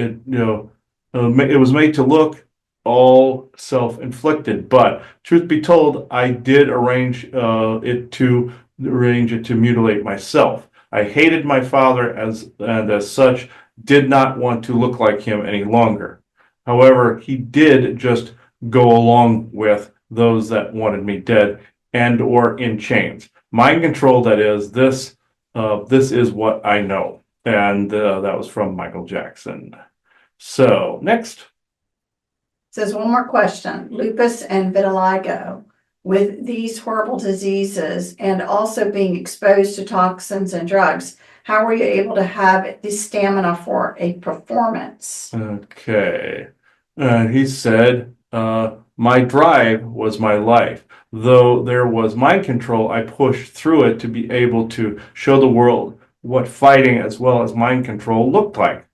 made to look all self-inflicted, but truth be told, I did arrange it to mutilate myself. I hated my father and as such did not want to look like him any longer. However, he did just go along with those that wanted me dead and or in chains. Mind control, that is, this is what I know. And that was from Michael Jackson. So, next. Says one more question. Lupus and vitiligo. With these horrible diseases and also being exposed to toxins and drugs, how were you able to have the stamina for a performance? Okay. He said, my drive was my life. Though there was mind control, I pushed through it to be able to show the world what fighting as well as mind control looked like.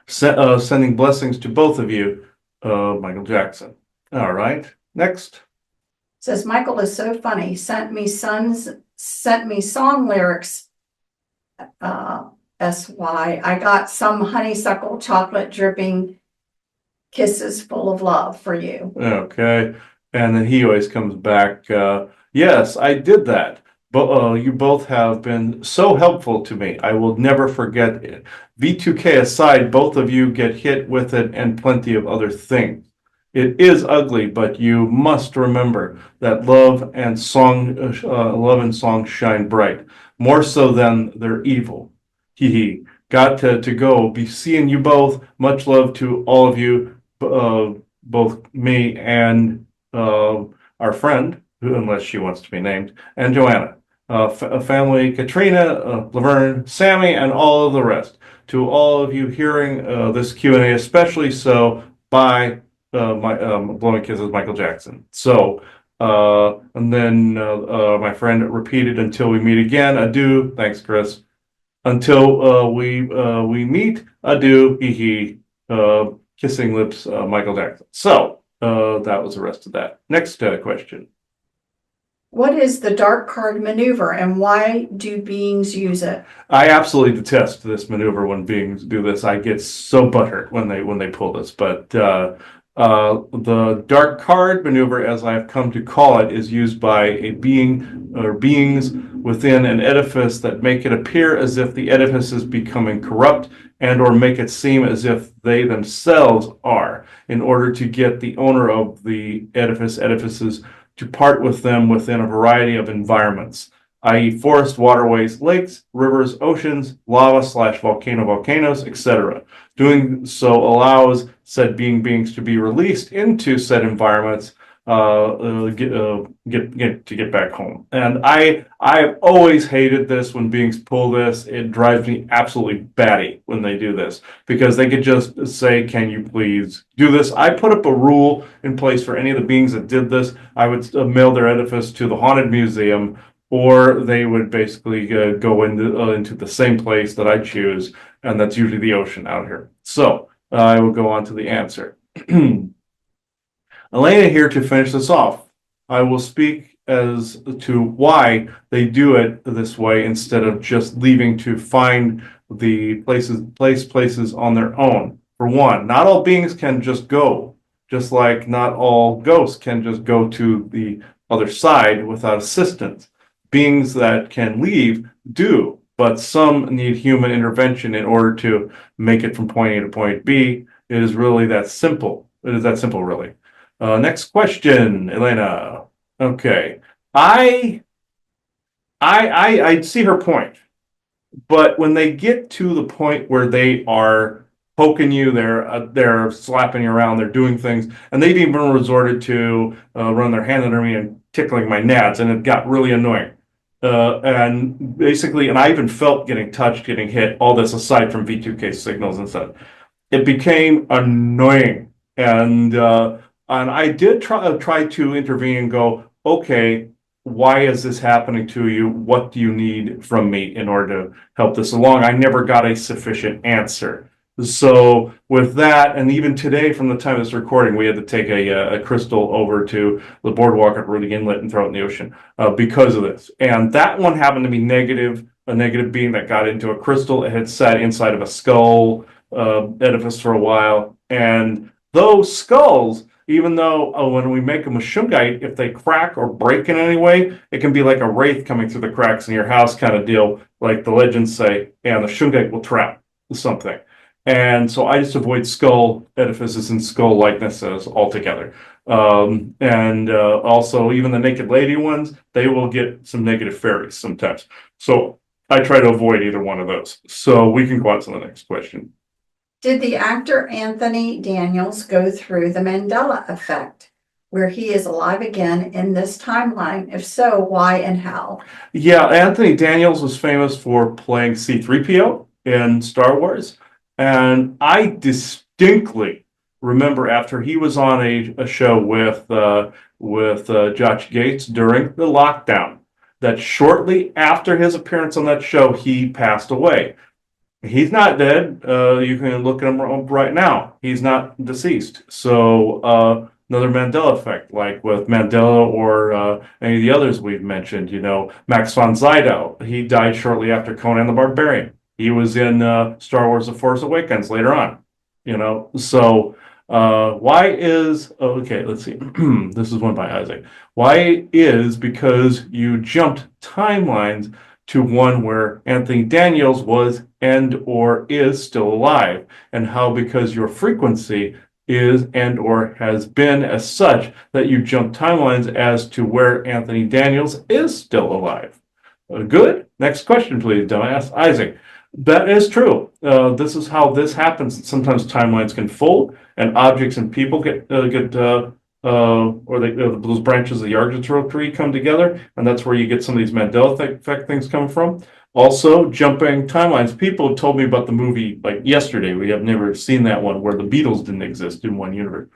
Sending blessings to both of you, Michael Jackson. All right, next. Says Michael is so funny. Sent me song lyrics. SY. I got some honeysuckle chocolate dripping kisses full of love for you. Okay. And then he always comes back, yes, I did that. But you both have been so helpful to me. I will never forget it. V2K aside, both of you get hit with it and plenty of other things. It is ugly, but you must remember that love and song shine bright, more so than they're evil. Hee hee. Got to go. Be seeing you both. Much love to all of you, both me and our friend, unless she wants to be named, and Joanna, family, Katrina, Laverne, Sammy, and all of the rest. To all of you hearing this Q&A, especially so, by blowing kisses, Michael Jackson. So, and then my friend repeated, until we meet again, adieu. Thanks, Chris. Until we meet, adieu, hee hee. Kissing lips, Michael Jackson. So, that was the rest of that. Next question. What is the dark card maneuver and why do beings use it? I absolutely detest this maneuver when beings do this. I get so butthurt when they pull this. But the dark card maneuver, as I've come to call it, is used by a being or beings within an edifice that make it appear as if the edifice is becoming corrupt and or make it seem as if they themselves are, in order to get the owner of the edifices to part with them within a variety of environments, i.e. forest, waterways, lakes, rivers, oceans, volcanoes, etc. Doing so allows said beings to be released into said environments get back home. And I've always hated this when beings pull this. It drives me absolutely batty when they do this, because they could just say, can you please do this? I put up a rule in place for any of the beings that did this. I would mail their edifice to the Haunted Museum, or they would basically go into the same place that I choose, and that's usually the ocean out here. So I will go on to the answer. Elena here to finish this off. I will speak as to why they do it this way instead of just leaving to find the places on their own. For one, not all beings can just go, just like not all ghosts can just go to the other side without assistance. Beings that can leave do, but some need human intervention in order to make it from point A to point B. It is really that simple. It is that simple, really. Next question, Elena. Okay. I see her point, but when they get to the point where they are poking you, they're slapping you around, they're doing things, and they've even resorted to run their hand under me and tickling my nads, and it got really annoying. And basically, and I even felt getting touched, getting hit, all this aside from V2K signals and stuff. It became annoying, and I did try to intervene and go, okay, why is this happening to you? What do you need from me in order to help this along? I never got a sufficient answer. So with that, and even today, from the time of this recording, we had to take a crystal over to the boardwalk at Rudy Inlet and throw it in the ocean because of this. And that one happened to be negative, a negative being that got into a crystal. It had sat inside of a skull edifice for a while. And those skulls, even though when we make them with shungite, if they crack or break in any way, it can be like a wraith coming through the cracks in your house kind of deal, like the legends say, and the shungite will trap something. And so I just avoid skull edifices and skull likenesses altogether. Also, even the naked lady ones, they will get some negative fairies sometimes. So I try to avoid either one of those. So we can go on to the next question. Did the actor Anthony Daniels go through the Mandela effect, where he is alive again in this timeline? If so, why and how? Yeah, Anthony Daniels was famous for playing C-3PO in Star Wars. And I distinctly remember after he was on a show with Josh Gates during the lockdown, that shortly after his appearance on that show, he passed away. He's not dead. You can look at him right now. He's not deceased. So another Mandela effect, like with Mandela or any of the others we've mentioned. You know, Max von Sydow. He died shortly after Conan the Barbarian. He was in Star Wars: The Force Awakens later on. You know, so why is okay? Let's see. This is one by Isaac. Why is because you jumped timelines to one where Anthony Daniels was and or is still alive, and how because your frequency is and or has been as such that you jump timelines as to where Anthony Daniels is still alive. Good. Next question, please, dumbass. Isaac. That is true. This is how this happens. Sometimes timelines can fold, and objects and people those branches of the Argentine tree come together, and that's where you get some of these Mandela effect things coming from. Also, jumping timelines. People have told me about the movie like yesterday. We have never seen that one where the Beatles didn't exist in one universe,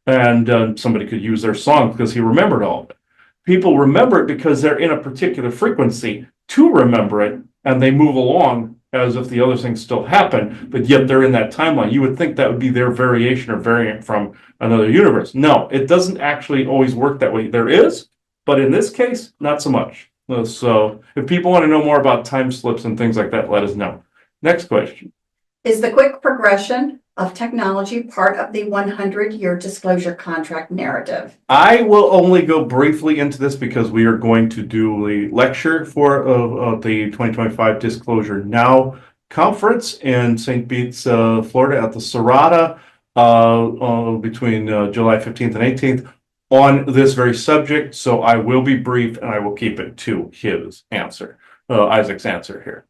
and somebody could use their song because he remembered all of it. People remember it because they're in a particular frequency to remember it, and they move along as if the other things still happen, but yet they're in that timeline. You would think that would be their variation or variant from another universe. No, it doesn't actually always work that way. There is, but in this case, not so much. So if people want to know more about time slips and things like that, let us know. Next question. Is the quick progression of technology part of the 100-year disclosure contract narrative? I will only go briefly into this because we are going to do a lecture for the 2025 Disclosure Now conference in St. Beats, Florida at the Serrata between July 15th and 18th on this very subject. So I will be brief and I will keep it to his answer, Isaac's answer here.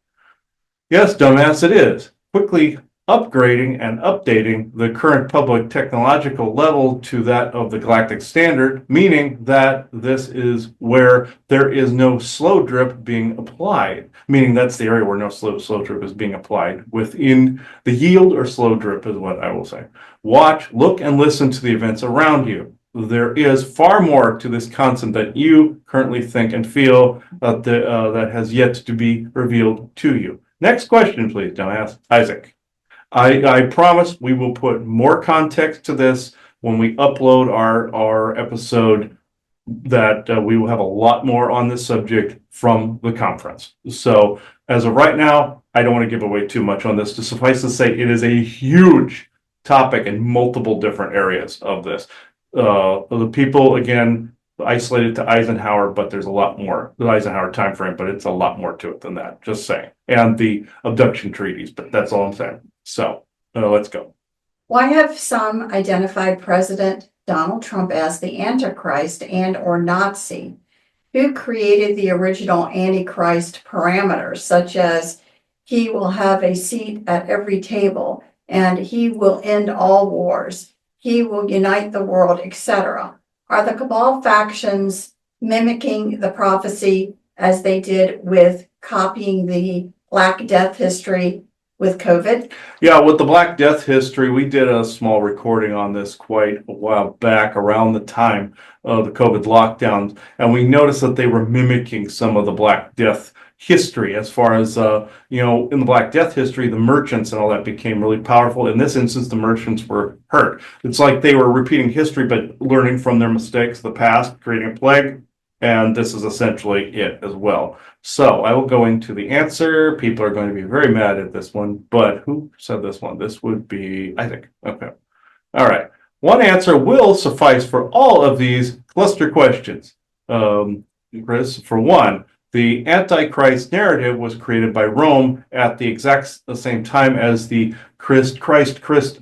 Yes, dumbass, it is. Quickly upgrading and updating the current public technological level to that of the galactic standard, meaning that this is where there is no slow drip being applied, meaning that's the area where no slow drip is being applied within the yield or slow drip is what I will say. Watch, look, and listen to the events around you. There is far more to this concept that you currently think and feel that has yet to be revealed to you. Next question, please, dumbass. Isaac. I promise we will put more context to this when we upload our episode, that we will have a lot more on this subject from the conference. So as of right now, I don't want to give away too much on this. To suffice to say, it is a huge topic in multiple different areas of this. The people, again, isolated to Eisenhower, but there's a lot more, the Eisenhower timeframe, but it's a lot more to it than that, just saying. And the abduction treaties, but that's all I'm saying. So, let's go. Why have some identified President Donald Trump as the Antichrist and or Nazi? Who created the original Antichrist parameters, such as he will have a seat at every table and he will end all wars, he will unite the world, etc.? Are the cabal factions mimicking the prophecy as they did with copying the Black Death history with COVID? Yeah, with the Black Death history, we did a small recording on this quite a while back around the time of the COVID lockdowns, and we noticed that they were mimicking some of the Black Death history as far as, in the Black Death history, the merchants and all that became really powerful. In this instance, the merchants were hurt. It's like they were repeating history, but learning from their mistakes of the past, creating a plague. And this is essentially it as well. So I will go into the answer. People are going to be very mad at this one, but who said this one? This would be, I think. Okay. All right. One answer will suffice for all of these cluster questions. Chris, for one, the Antichrist narrative was created by Rome at the exact same time as the Christ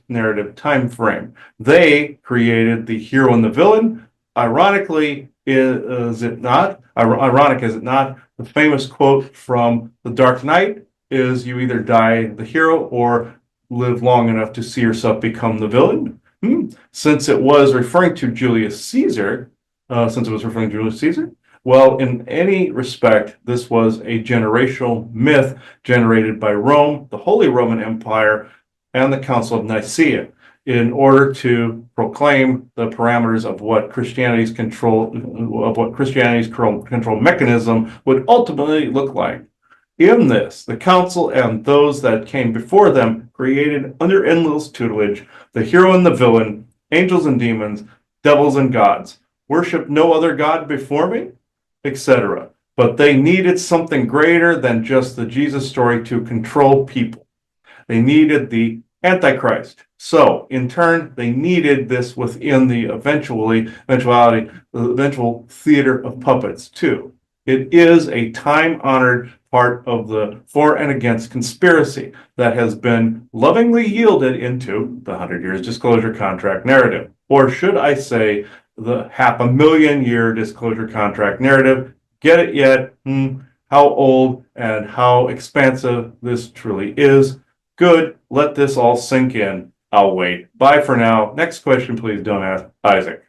narrative time frame. They created the hero and the villain. Ironically, is it not? Ironic, is it not? The famous quote from The Dark Knight is, "You either die the hero or live long enough to see yourself become the villain." Since it was referring to Julius Caesar, well, in any respect, this was a generational myth generated by Rome, the Holy Roman Empire, and the Council of Nicaea, in order to proclaim the parameters of what Christianity's control mechanism would ultimately look like. In this, the council and those that came before them created, under Enlil's tutelage, the hero and the villain, angels and demons, devils and gods. Worship no other god before me, etc. But they needed something greater than just the Jesus story to control people. They needed the Antichrist. So, in turn, they needed this within the eventual theater of puppets, too. It is a time-honored part of the for and against conspiracy that has been lovingly yielded into the 100 Years Disclosure Contract narrative. Or should I say, the 500,000-year disclosure contract narrative. Get it yet? How old and how expansive this truly is. Good. Let this all sink in. I'll wait. Bye for now. Next question, please don't ask Isaac.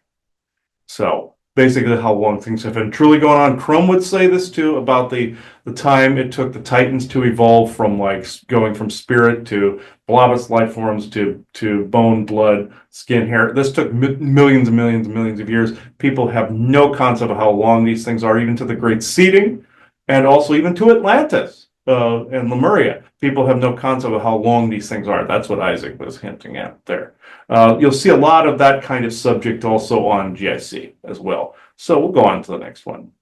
So basically how long things have been truly going on. Chrome would say this too, about the time it took the Titans to evolve from going from spirit to blobous life forms to bone, blood, skin, hair. This took millions and millions and millions of years. People have no concept of how long these things are, even to the Great Seeding, and also even to Atlantis and Lemuria. People have no concept of how long these things are. That's what Isaac was hinting at there. You'll see a lot of that kind of subject also on GIC as well. So we'll go on to the next one.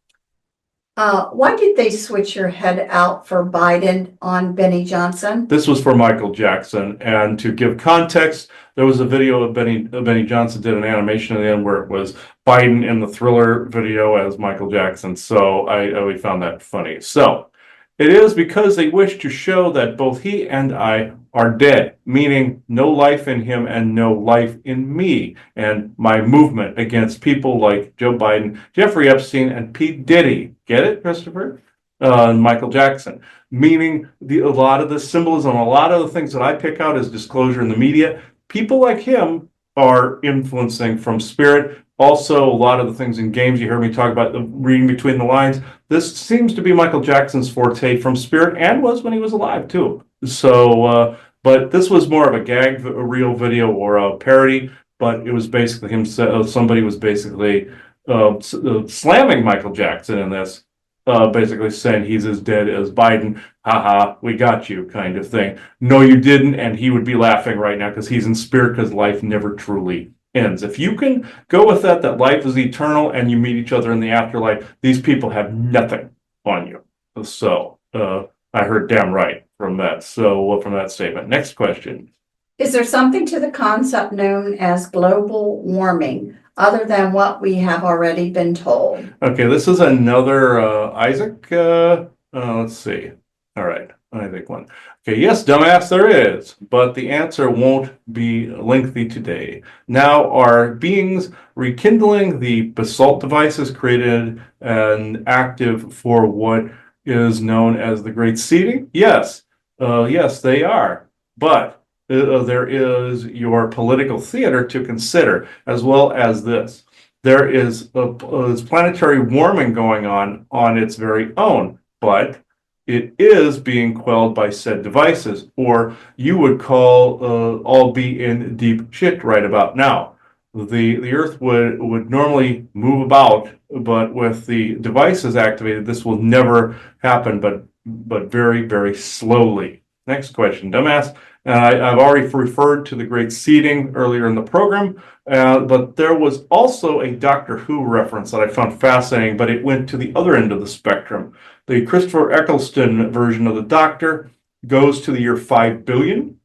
Why did they switch your head out for Biden on Benny Johnson? This was for Michael Jackson. And to give context, there was a video of Benny Johnson did an animation at the end where it was Biden in the Thriller video as Michael Jackson. So I always found that funny. So it is because they wish to show that both he and I are dead, meaning no life in him and no life in me and my movement against people like Joe Biden, Jeffrey Epstein, and Pete Diddy. Get it, Christopher? And Michael Jackson. Meaning a lot of the symbolism, a lot of the things that I pick out as disclosure in the media, people like him are influencing from spirit. Also, a lot of the things in games you heard me talk about, the reading between the lines. This seems to be Michael Jackson's forte from spirit, and was when he was alive too. So, but this was more of a gag, a real video or a parody. But it was basically him. Somebody was basically slamming Michael Jackson in this, basically saying he's as dead as Biden. Haha, we got you, kind of thing. No, you didn't, and he would be laughing right now because he's in spirit, because life never truly ends. If you can go with that life is eternal and you meet each other in the afterlife, these people have nothing on you. So I heard damn right from that. So from that statement. Next question. Is there something to the concept known as global warming? other than what we have already been told? Okay, this is another Isaac. Let's see. All right, Isaac one. Okay, yes, dumbass, there is, but the answer won't be lengthy today. Now, are beings rekindling the basalt devices created and active for what is known as the Great Seeding? Yes, yes, they are. But there is your political theater to consider, as well as this. There is planetary warming going on its very own, but it is being quelled by said devices, or you would call all be in deep shit right about now. The Earth would normally move about, but with the devices activated, this will never happen, but very, very slowly. Next question, dumbass. I've already referred to the Great Seeding earlier in the program, but there was also a Doctor Who reference that I found fascinating, but it went to the other end of the spectrum. The Christopher Eccleston version of the Doctor goes to the year 5 billion,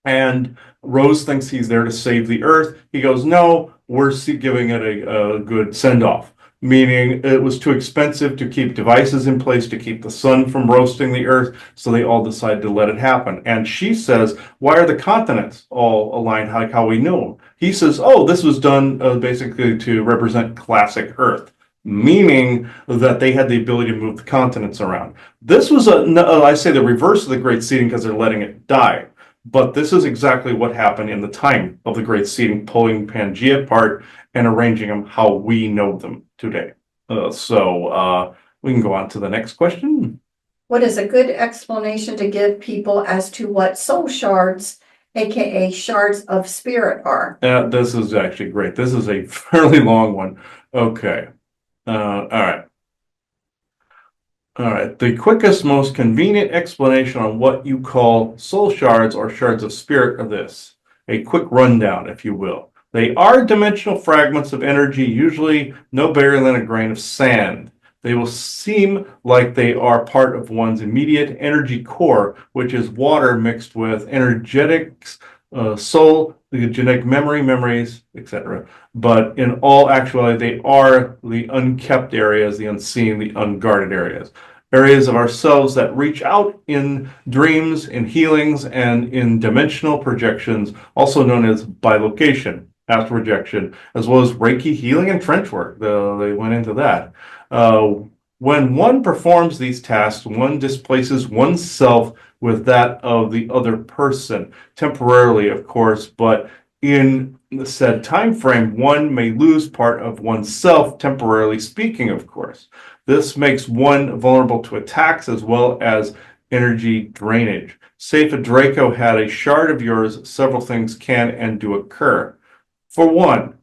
and Rose thinks he's there to save the Earth. He goes, no, we're giving it a good send-off, meaning it was too expensive to keep devices in place to keep the sun from roasting the Earth, so they all decided to let it happen. And she says, why are the continents all aligned like how we know them? He says, oh, this was done basically to represent classic Earth, meaning that they had the ability to move the continents around. This was I say the reverse of the Great Seeding because they're letting it die. But this is exactly what happened in the time of the Great Seeding, pulling Pangea apart and arranging them how we know them today. So we can go on to the next question. What is a good explanation to give people as to what soul shards, aka shards of spirit, are? This is actually great. This is a fairly long one. Okay. All right. All right. The quickest, most convenient explanation on what you call soul shards or shards of spirit are this. A quick rundown, if you will. They are dimensional fragments of energy, usually no bigger than a grain of sand. They will seem like they are part of one's immediate energy core, which is water mixed with energetics, soul, the genetic memories, etc. But in all actuality, they are the unkept areas, the unseen, the unguarded areas. Areas of ourselves that reach out in dreams, in healings, and in dimensional projections, also known as bilocation, astral projection, as well as Reiki healing and trench work. They went into that. When one performs these tasks, one displaces oneself with that of the other person, temporarily, of course, but in the said time frame, one may lose part of oneself, temporarily speaking, of course. This makes one vulnerable to attacks as well as energy drainage. Say if a Draco had a shard of yours, several things can and do occur. For one,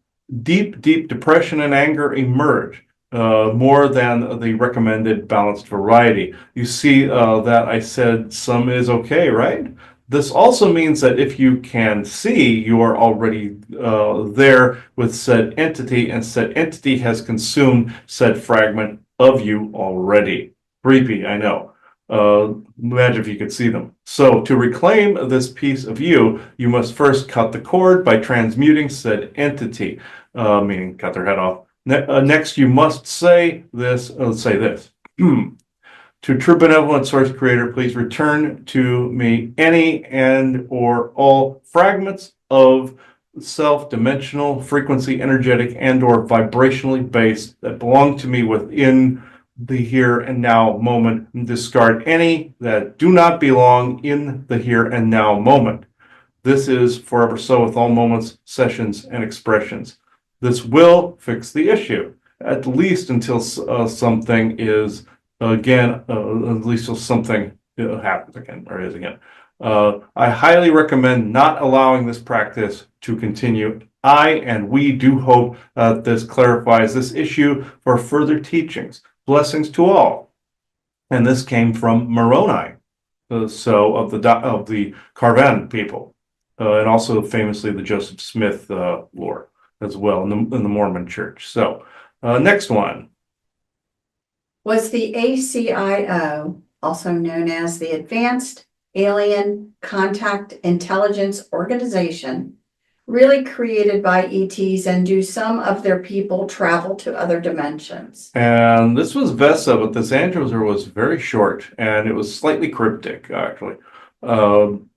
deep depression and anger emerge. More than the recommended balanced variety. You see that I said some is okay, right? This also means that if you can see, you are already there with said entity, and said entity has consumed said fragment of you already. Creepy, I know. Imagine if you could see them. So to reclaim this piece of you, you must first cut the cord by transmuting said entity, meaning cut their head off. Next, you must say this. Say this. To true benevolent source creator, please return to me any and or all fragments of self-dimensional, frequency, energetic, and or vibrationally based that belong to me within the here and now moment, and discard any that do not belong in the here and now moment. This is forever so with all moments, sessions, and expressions. This will fix the issue, at least until something is again, at least till something happens again or is again. I highly recommend not allowing this practice to continue. I and we do hope this clarifies this issue for further teachings. Blessings to all. And this came from Moroni, so of the Carvan people, and also famously the Joseph Smith lore as well in the Mormon Church. So next one. Was the ACIO, also known as the Advanced Alien Contact Intelligence Organization, really created by ETs, and do some of their people travel to other dimensions? And this was Vesa, but this answer was very short and it was slightly cryptic, actually.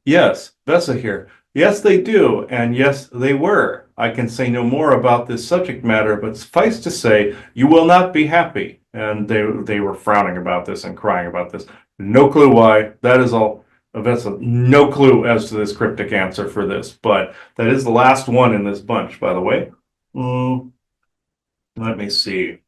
Yes, Vesa here. Yes, they do, and yes, they were. I can say no more about this subject matter, but suffice to say, you will not be happy. And they were frowning about this and crying about this. No clue why. That is all. Vesa, no clue as to this cryptic answer for this, but that is the last one in this bunch, by the way. Let me see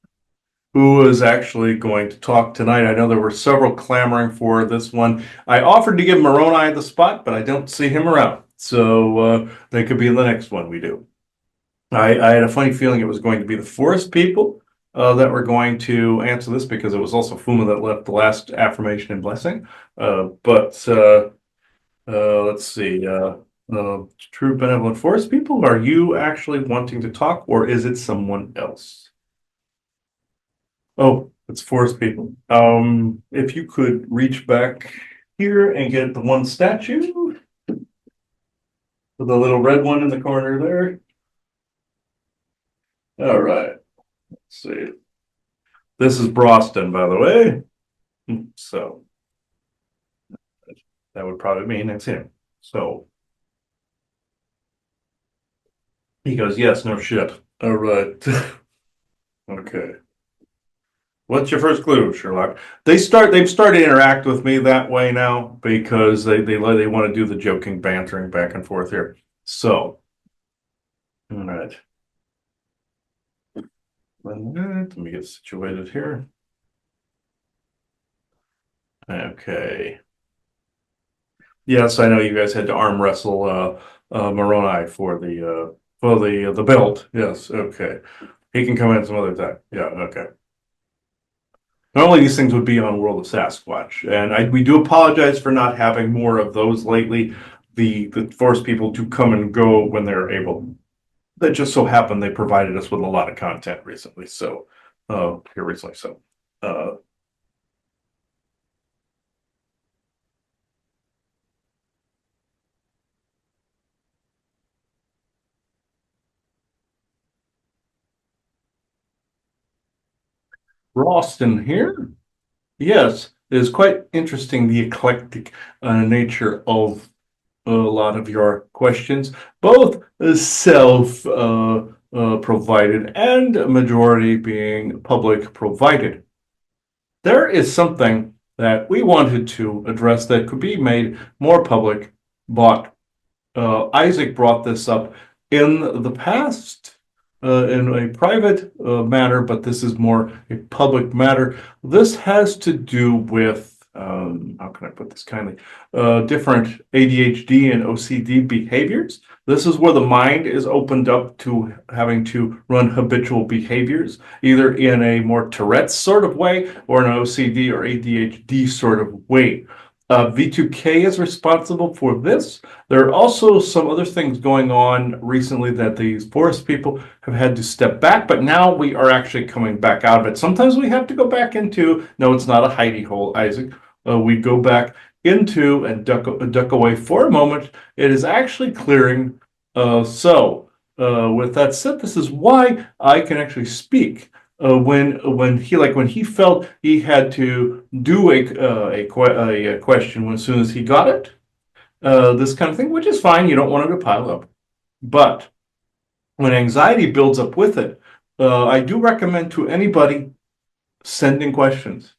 who is actually going to talk tonight. I know there were several clamoring for this one. I offered to give Moroni the spot, but I don't see him around. So they could be in the next one we do. I had a funny feeling it was going to be the forest people that were going to answer this because it was also Fuma that left the last affirmation and blessing. But let's see. True benevolent forest people, are you actually wanting to talk or is it someone else? Oh, it's forest people. If you could reach back here and get the one statue, the little red one in the corner there. All right, let's see. This is Broston, by the way. So that would probably mean it's him. So he goes, yes, no shit. All right. Okay. What's your first clue, Sherlock? They've started to interact with me that way now because they want to do the joking, bantering back and forth here. So, all right. Let me get situated here. Okay. Yes, I know you guys had to arm wrestle Moroni for the belt. Yes, okay. He can come in some other time. Yeah, okay. Normally these things would be on World of Sasquatch, and we do apologize for not having more of those lately. The forest people do come and go when they're able. That just so happened they provided us with a lot of content recently. So here recently. So Ralston here. Yes, it is quite interesting the eclectic nature of a lot of your questions, both self provided and majority being public provided. There is something that we wanted to address that could be made more public, but Isaac brought this up in the past in a private matter, but this is more a public matter. This has to do with, how can I put this kindly, different ADHD and OCD behaviors. This is where the mind is opened up to having to run habitual behaviors, either in a more Tourette's sort of way or an OCD or ADHD sort of way. V2K is responsible for this. There are also some other things going on recently that these forest people have had to step back, but now we are actually coming back out of it. Sometimes we have to go back into, no, it's not a hidey hole, Isaac. We go back into and duck away for a moment. It is actually clearing. With that said, this is why I can actually speak. When he felt he had to do a question as soon as he got it, this kind of thing, which is fine. You don't want it to pile up, but when anxiety builds up with it, I do recommend to anybody sending questions.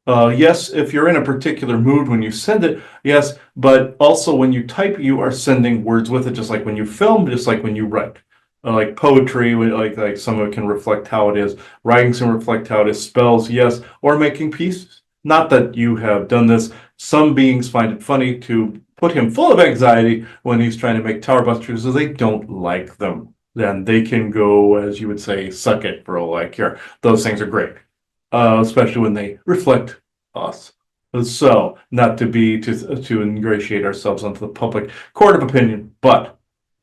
Yes, if you're in a particular mood when you send it, yes, but also when you type, you are sending words with it, just like when you film, just like when you write. Like poetry, like some of it can reflect how it is. Writing can reflect how it is. Spells, yes, or making pieces. Not that you have done this. Some beings find it funny to put him full of anxiety when he's trying to make tower busters, so they don't like them. Then they can go, as you would say, suck it, bro. Like here, those things are great, especially when they reflect us. So, not to ingratiate ourselves onto the public court of opinion, but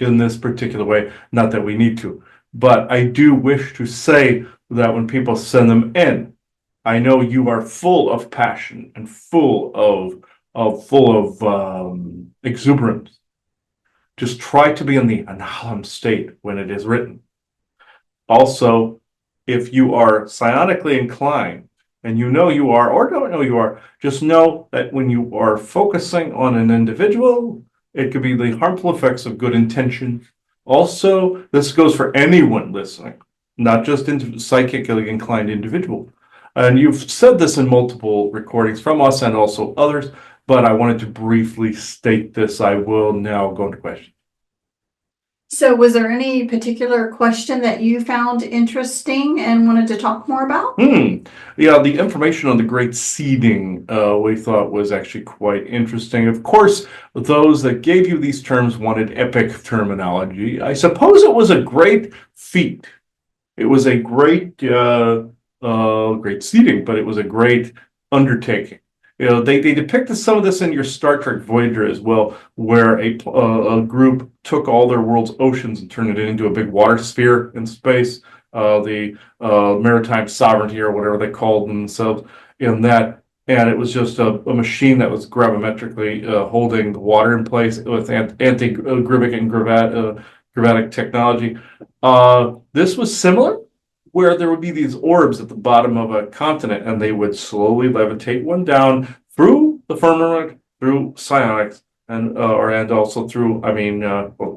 in this particular way, not that we need to, but I do wish to say that when people send them in, I know you are full of passion and full of exuberance. just try to be in the Analam state when it is written. Also, if you are psionically inclined, and you know you are or don't know you are, just know that when you are focusing on an individual, it could be the harmful effects of good intention. Also, this goes for anyone listening, not just into psychically inclined individual. And you've said this in multiple recordings from us and also others, but I wanted to briefly state this. I will now go into questions. So was there any particular question that you found interesting and wanted to talk more about? Yeah, the information on the great seeding we thought was actually quite interesting. Of course, those that gave you these terms wanted epic terminology. I suppose it was a great feat. It was a great great seeding, but it was a great undertaking. You know, they depicted some of this in your Star Trek Voyager as well, where a group took all their world's oceans and turned it into a big water sphere in space. The maritime sovereignty or whatever they called themselves in that. And it was just a machine that was gravimetrically holding the water in place with anti-gravitic and gravitic technology. This was similar, where there would be these orbs at the bottom of a continent, and they would slowly levitate one down through the firmament, through psionics, and also through,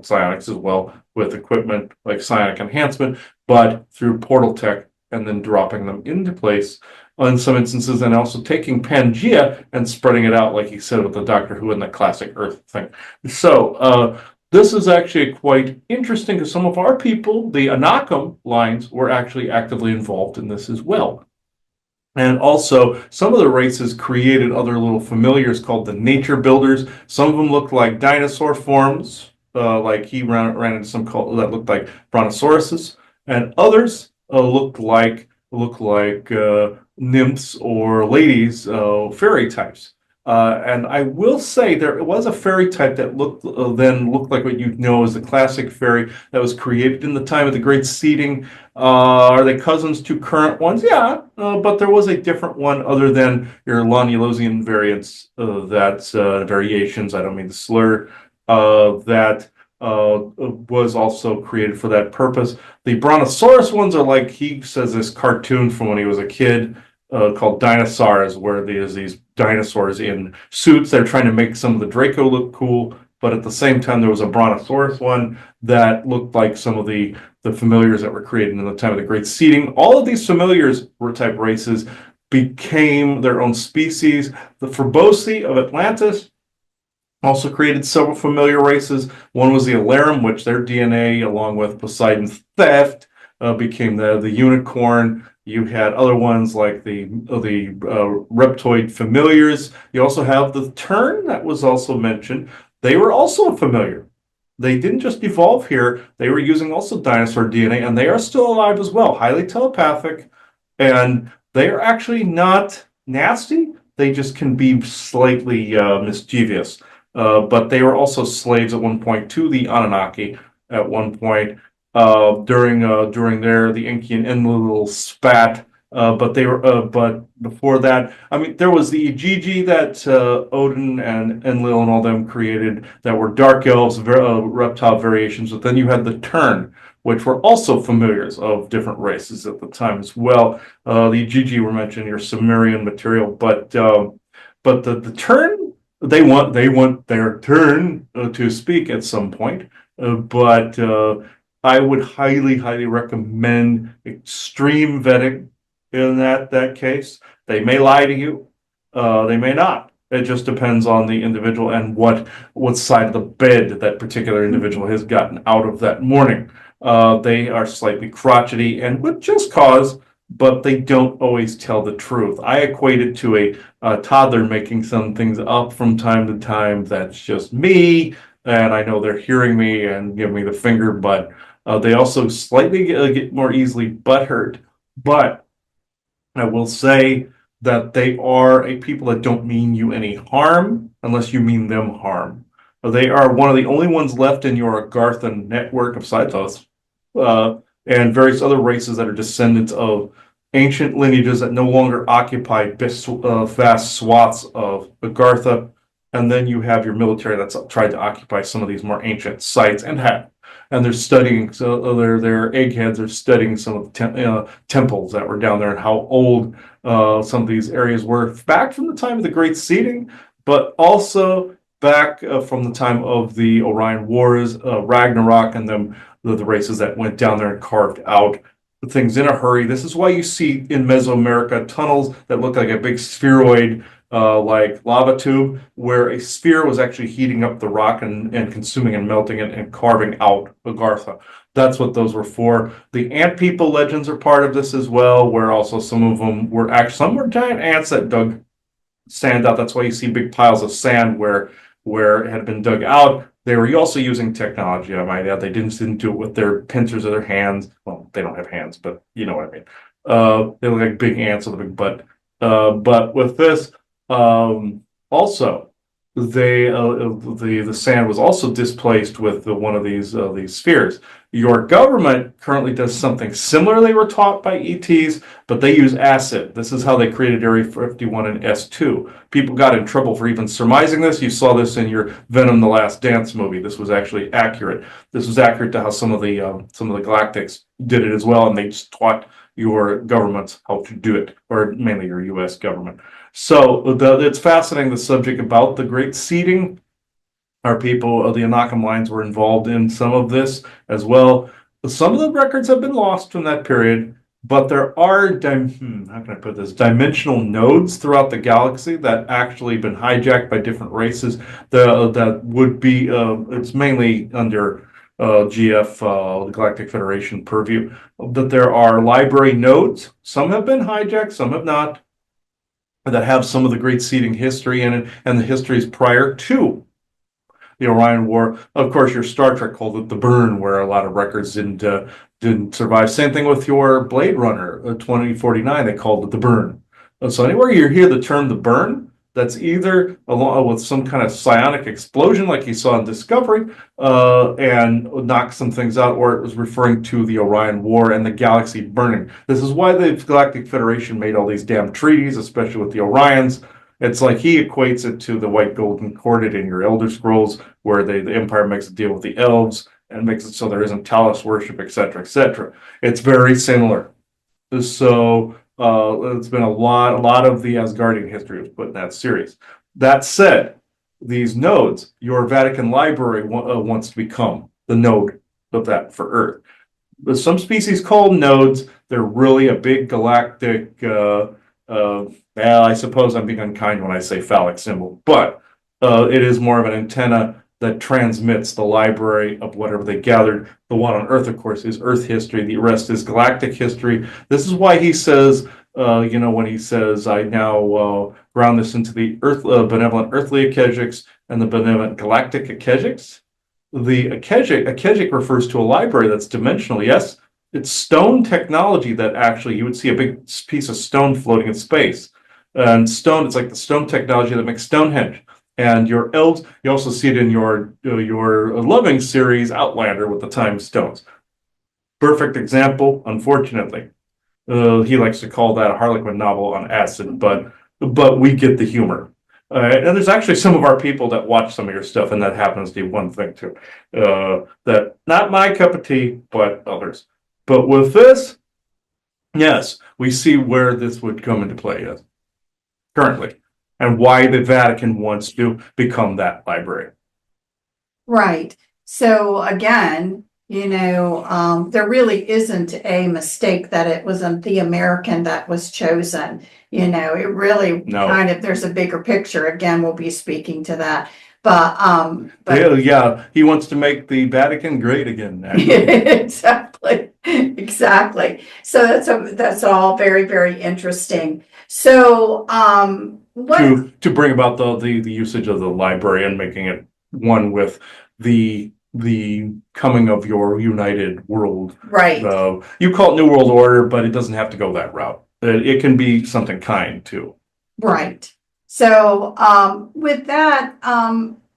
psionics as well, with equipment like psionic enhancement, but through portal tech, and then dropping them into place in some instances, and also taking Pangea and spreading it out, like he said with the Doctor Who and the classic Earth thing. So, this is actually quite interesting because some of our people, the Anakam lines, were actually actively involved in this as well. And also, some of the races created other little familiars called the nature builders. Some of them looked like dinosaur forms, like he ran into some that looked like brontosauruses, and others looked like nymphs or ladies, fairy types. And I will say there was a fairy type that looked like what you'd know as the classic fairy that was created in the time of the Great Seeding. Are they cousins to current ones? Yeah, but there was a different one other than your Lonulosian variants. That's variations. I don't mean the slur. That was also created for that purpose. The Brontosaurus ones are like he says this cartoon from when he was a kid. Called Dinosaurs, where there's these dinosaurs in suits. They're trying to make some of the Draco look cool, but at the same time, there was a Brontosaurus one that looked like some of the familiars that were created in the time of the Great Seeding. All of these familiars were type races became their own species. The Forbosi of Atlantis also created several familiar races. One was the Alarum, which their DNA, along with Poseidon's theft, became the unicorn. You had other ones like the reptoid familiars. You also have the Tern that was also mentioned. They were also a familiar. They didn't just evolve here. They were using also dinosaur DNA, and they are still alive as well, highly telepathic. And they are actually not nasty. They just can be slightly mischievous. But they were also slaves at one point to the Anunnaki at one point. During the Enki and Enlil spat, but before that, there was the Igigi that Odin and Enlil and all them created that were dark elves, reptile variations. But then you had the Tern, which were also familiars of different races at the time as well. The Igigi were mentioned in your Sumerian material, but the Tern, they want their turn to speak at some point, but. I would highly recommend extreme vetting in that case. They may lie to you, they may not. It just depends on the individual and what side of the bed that particular individual has gotten out of that morning. They are slightly crotchety and with just cause, but they don't always tell the truth. I equate it to a toddler making some things up from time to time. That's just me, and I know they're hearing me and give me the finger, but they also slightly get more easily butthurt. But I will say that they are a people that don't mean you any harm unless you mean them harm. They are one of the only ones left in your Agarthan network of Cytos, and various other races that are descendants of ancient lineages that no longer occupy vast swaths of Agartha. And then you have your military that's tried to occupy some of these more ancient sites and they're studying, so their eggheads are studying some of the temples that were down there and how old some of these areas were back from the time of the Great Seeding, but also back from the time of the Orion Wars, Ragnarok, and then the races that went down there and carved out things in a hurry. This is why you see in Mesoamerica tunnels that look like a big spheroid, like lava tube, where a sphere was actually heating up the rock and consuming and melting it and carving out Agartha. That's what those were for. The ant people legends are part of this as well, where also some of them were actually, some were giant ants that dug sand out. That's why you see big piles of sand where it had been dug out. They were also using technology, I might add. They didn't do it with their pincers or their hands. Well, they don't have hands, but you know what I mean. They look like big ants with a big butt. But with this, also, the sand was also displaced with one of these spheres. Your government currently does something similar. They were taught by ETs, but they use acid. This is how they created Area 51 and S2. People got in trouble for even surmising this. You saw this in your Venom: The Last Dance movie. This was actually accurate. This was accurate to how some of the Galactics did it as well, and they just taught your governments how to do it, or mainly your U.S. government. So it's fascinating, the subject about the Great Seeding. Our people, the Anakam lines, were involved in some of this as well. Some of the records have been lost from that period, but there are, how can I put this, dimensional nodes throughout the galaxy that actually been hijacked by different races. That would be, it's mainly under GF, the Galactic Federation purview, that there are library nodes. Some have been hijacked, some have not, that have some of the Great Seeding history in it and the histories prior to the Orion War. Of course, your Star Trek called it the burn, where a lot of records didn't survive. Same thing with your Blade Runner 2049. They called it the burn. So anywhere you hear the term the burn, that's either along with some kind of psionic explosion like you saw in Discovery and knock some things out, or it was referring to the Orion War and the galaxy burning. This is why the Galactic Federation made all these damn treaties, especially with the Orions. It's like he equates it to the White Golden Corded in your Elder Scrolls, where the Empire makes a deal with the elves and makes it so there isn't Talos worship, etc., etc. It's very similar. So it's been a lot of the Asgardian history was put in that series. That said, these nodes, your Vatican Library wants to become the node of that for Earth. But some species called nodes, they're really a big galactic, I suppose I'm being unkind when I say phallic symbol, but it is more of an antenna that transmits the library of whatever they gathered. The one on Earth, of course, is Earth history. The rest is galactic history. This is why he says, when he says, I now ground this into the benevolent earthly Akeshics and the benevolent galactic Akeshics. The Akeshic refers to a library that's dimensional, yes. It's stone technology that actually you would see a big piece of stone floating in space. And stone, it's like the stone technology that makes Stonehenge. And your elves, you also see it in your Loving series, Outlander, with the time stones. Perfect example, unfortunately. He likes to call that a Harlequin novel on acid, but we get the humor. And there's actually some of our people that watch some of your stuff, and that happens to be one thing too. That not my cup of tea, but others. But with this, yes, we see where this would come into play, yes, currently, and why the Vatican wants to become that library. Right. So again, there really isn't a mistake that it wasn't the American that was chosen. It really kind of, there's a bigger picture. Again, we'll be speaking to that. But yeah, he wants to make the Vatican great again. Exactly. So that's all very, very interesting. So what to bring about the usage of the library and making it one with the coming of your united world. Right. You call it New World Order, but it doesn't have to go that route. It can be something kind too. Right. So with that,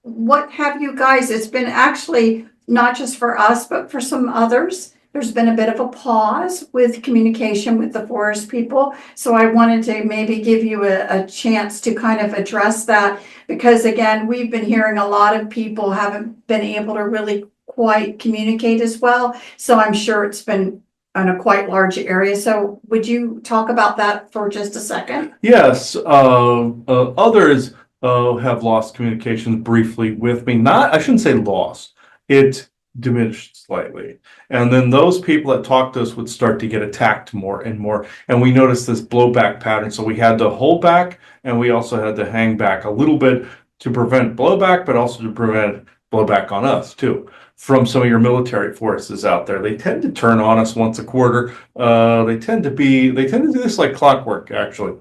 what have you guys, it's been actually not just for us, but for some others, there's been a bit of a pause with communication with the forest people. So I wanted to maybe give you a chance to kind of address that, because again, we've been hearing a lot of people haven't been able to really quite communicate as well. So I'm sure it's been on a quite large area. So would you talk about that for just a second? Yes, others have lost communication briefly with me. Not, I shouldn't say lost. It diminished slightly. And then those people that talked to us would start to get attacked more and more. And we noticed this blowback pattern. So we had to hold back, and we also had to hang back a little bit to prevent blowback, but also to prevent blowback on us too. From some of your military forces out there, they tend to turn on us once a quarter. They tend to do this like clockwork, actually.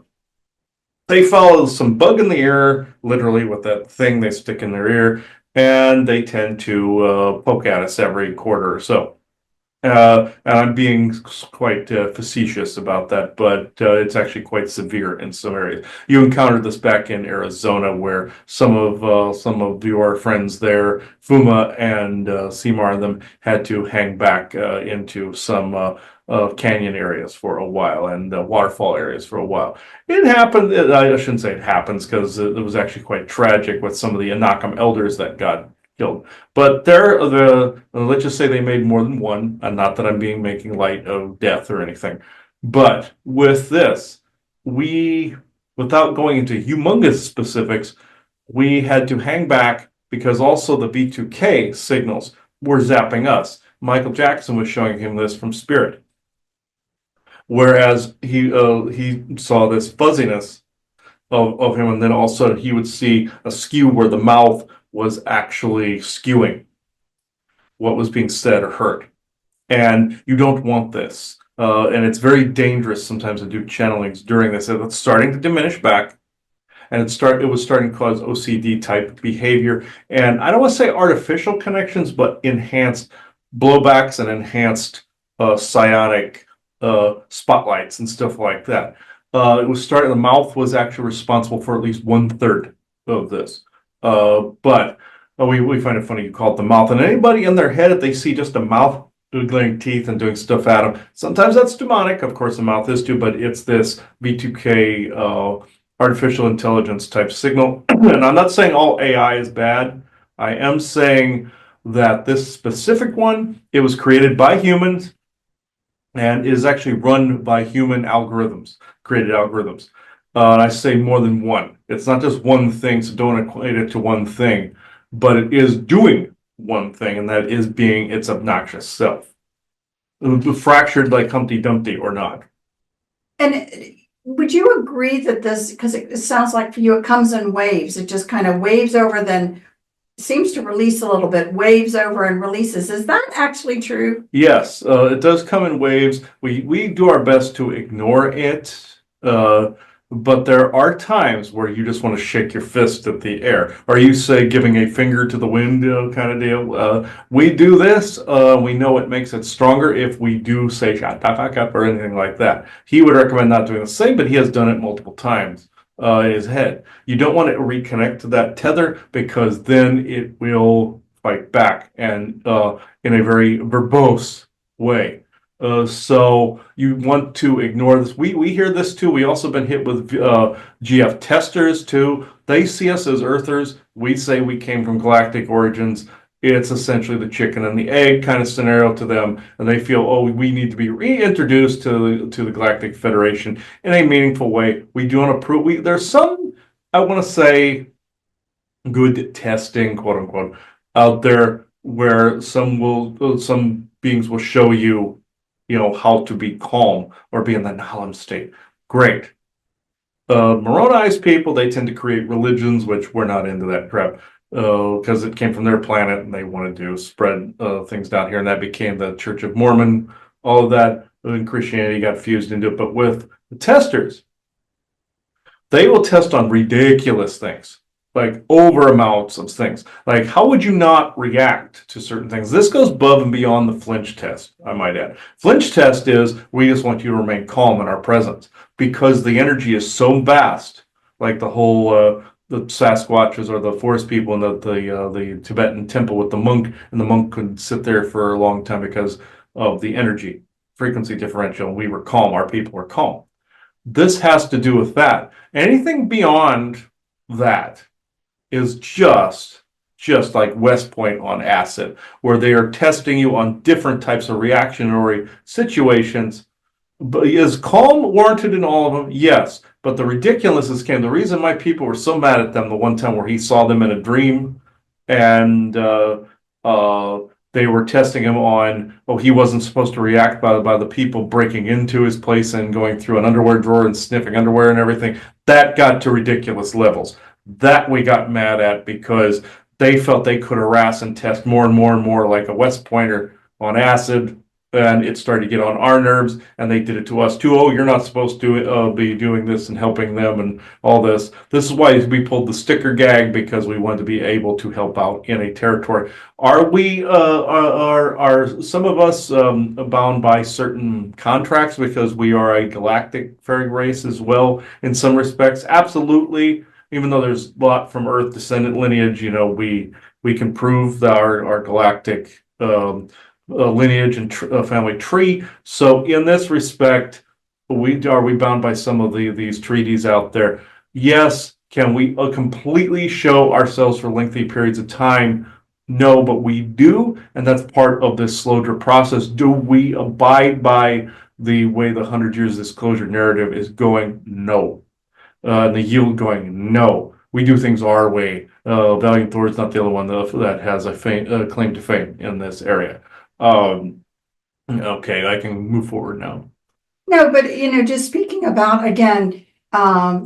They follow some bug in the ear, literally with that thing they stick in their ear, and they tend to poke at us every quarter or so. And I'm being quite facetious about that, but it's actually quite severe in some areas. You encountered this back in Arizona, where some of your friends there, Fuma and Seymour, and them had to hang back into some canyon areas for a while and waterfall areas for a while. It happened. I shouldn't say it happens, because it was actually quite tragic with some of the Anakam elders that got killed. But let's just say they made more than one, and not that I'm making light of death or anything. But with this, without going into humongous specifics, we had to hang back because also the V2K signals were zapping us. Michael Jackson was showing him this from Spirit. Whereas he saw this fuzziness of him, and then all of a sudden he would see a skew where the mouth was actually skewing what was being said or heard. And you don't want this. And it's very dangerous sometimes to do channelings during this. It's starting to diminish back, and it was starting to cause OCD type behavior. And I don't want to say artificial connections, but enhanced blowbacks and enhanced psionic spotlights and stuff like that. It was starting, the mouth was actually responsible for at least 1/3 of this. But we find it funny you call it the mouth. And anybody in their head, if they see just a mouth wiggling teeth and doing stuff at them, sometimes that's demonic. Of course, the mouth is too, but it's this V2K artificial intelligence type signal. And I'm not saying all AI is bad. I am saying that this specific one, it was created by humans and is actually run by human algorithms, created algorithms. And I say more than one. It's not just one thing, so don't equate it to one thing, but it is doing one thing, and that is being its obnoxious self. Fractured like Humpty Dumpty or not. And would you agree that this, because it sounds like for you, it comes in waves. It just kind of waves over, then seems to release a little bit, waves over and releases. Is that actually true? Yes, it does come in waves. We do our best to ignore it, but there are times where you just want to shake your fist at the air, or you say giving a finger to the wind kind of deal. We do this. We know it makes it stronger if we do say shot up or anything like that. He would recommend not doing the same, but he has done it multiple times in his head. You don't want to reconnect to that tether, because then it will fight back, and in a very verbose way. So you want to ignore this. We hear this too. We also been hit with GF testers too. They see us as Earthers. We say we came from galactic origins. It's essentially the chicken and the egg kind of scenario to them, and they feel, oh, we need to be reintroduced to the Galactic Federation in a meaningful way. We do want to prove. There's some, I want to say, good testing, quote unquote, out there where some beings will show you, how to be calm or be in the Nahalem state. Great. Moronized people, they tend to create religions, which we're not into that crap, because it came from their planet and they wanted to spread things down here, and that became the Church of Mormon, all of that, and Christianity got fused into it. But with the testers, they will test on ridiculous things, like over amounts of things. Like, how would you not react to certain things? This goes above and beyond the flinch test, I might add. Flinch test is, we just want you to remain calm in our presence, because the energy is so vast, like the whole the Sasquatches or the forest people in the Tibetan temple with the monk, and the monk could sit there for a long time because of the energy frequency differential. We were calm. Our people were calm. This has to do with that. Anything beyond that is just like West Point on acid, where they are testing you on different types of reactionary situations. But is calm warranted in all of them? Yes. But the ridiculousness came. The reason my people were so mad at them the one time where he saw them in a dream, and they were testing him on, oh, he wasn't supposed to react by the people breaking into his place and going through an underwear drawer and sniffing underwear and everything. That got to ridiculous levels. That we got mad at because they felt they could harass and test more and more and more like a West Pointer on acid, and it started to get on our nerves, and they did it to us too. Oh, you're not supposed to be doing this and helping them and all this. This is why we pulled the sticker gag, because we wanted to be able to help out in a territory. Are we, are some of us bound by certain contracts because we are a galactic fairy race as well in some respects? Absolutely. Even though there's a lot from Earth descendant lineage, you know, we can prove that our galactic lineage and family tree. So in this respect, are we bound by some of these treaties out there? Yes. Can we completely show ourselves for lengthy periods of time? No, but we do, and that's part of this slow drip process. Do we abide by the way the 100 years disclosure narrative is going? No. The yield going, no. We do things our way. Valiant Thor is not the only one that has a claim to fame in this area. Okay, I can move forward now. No, but just speaking about again,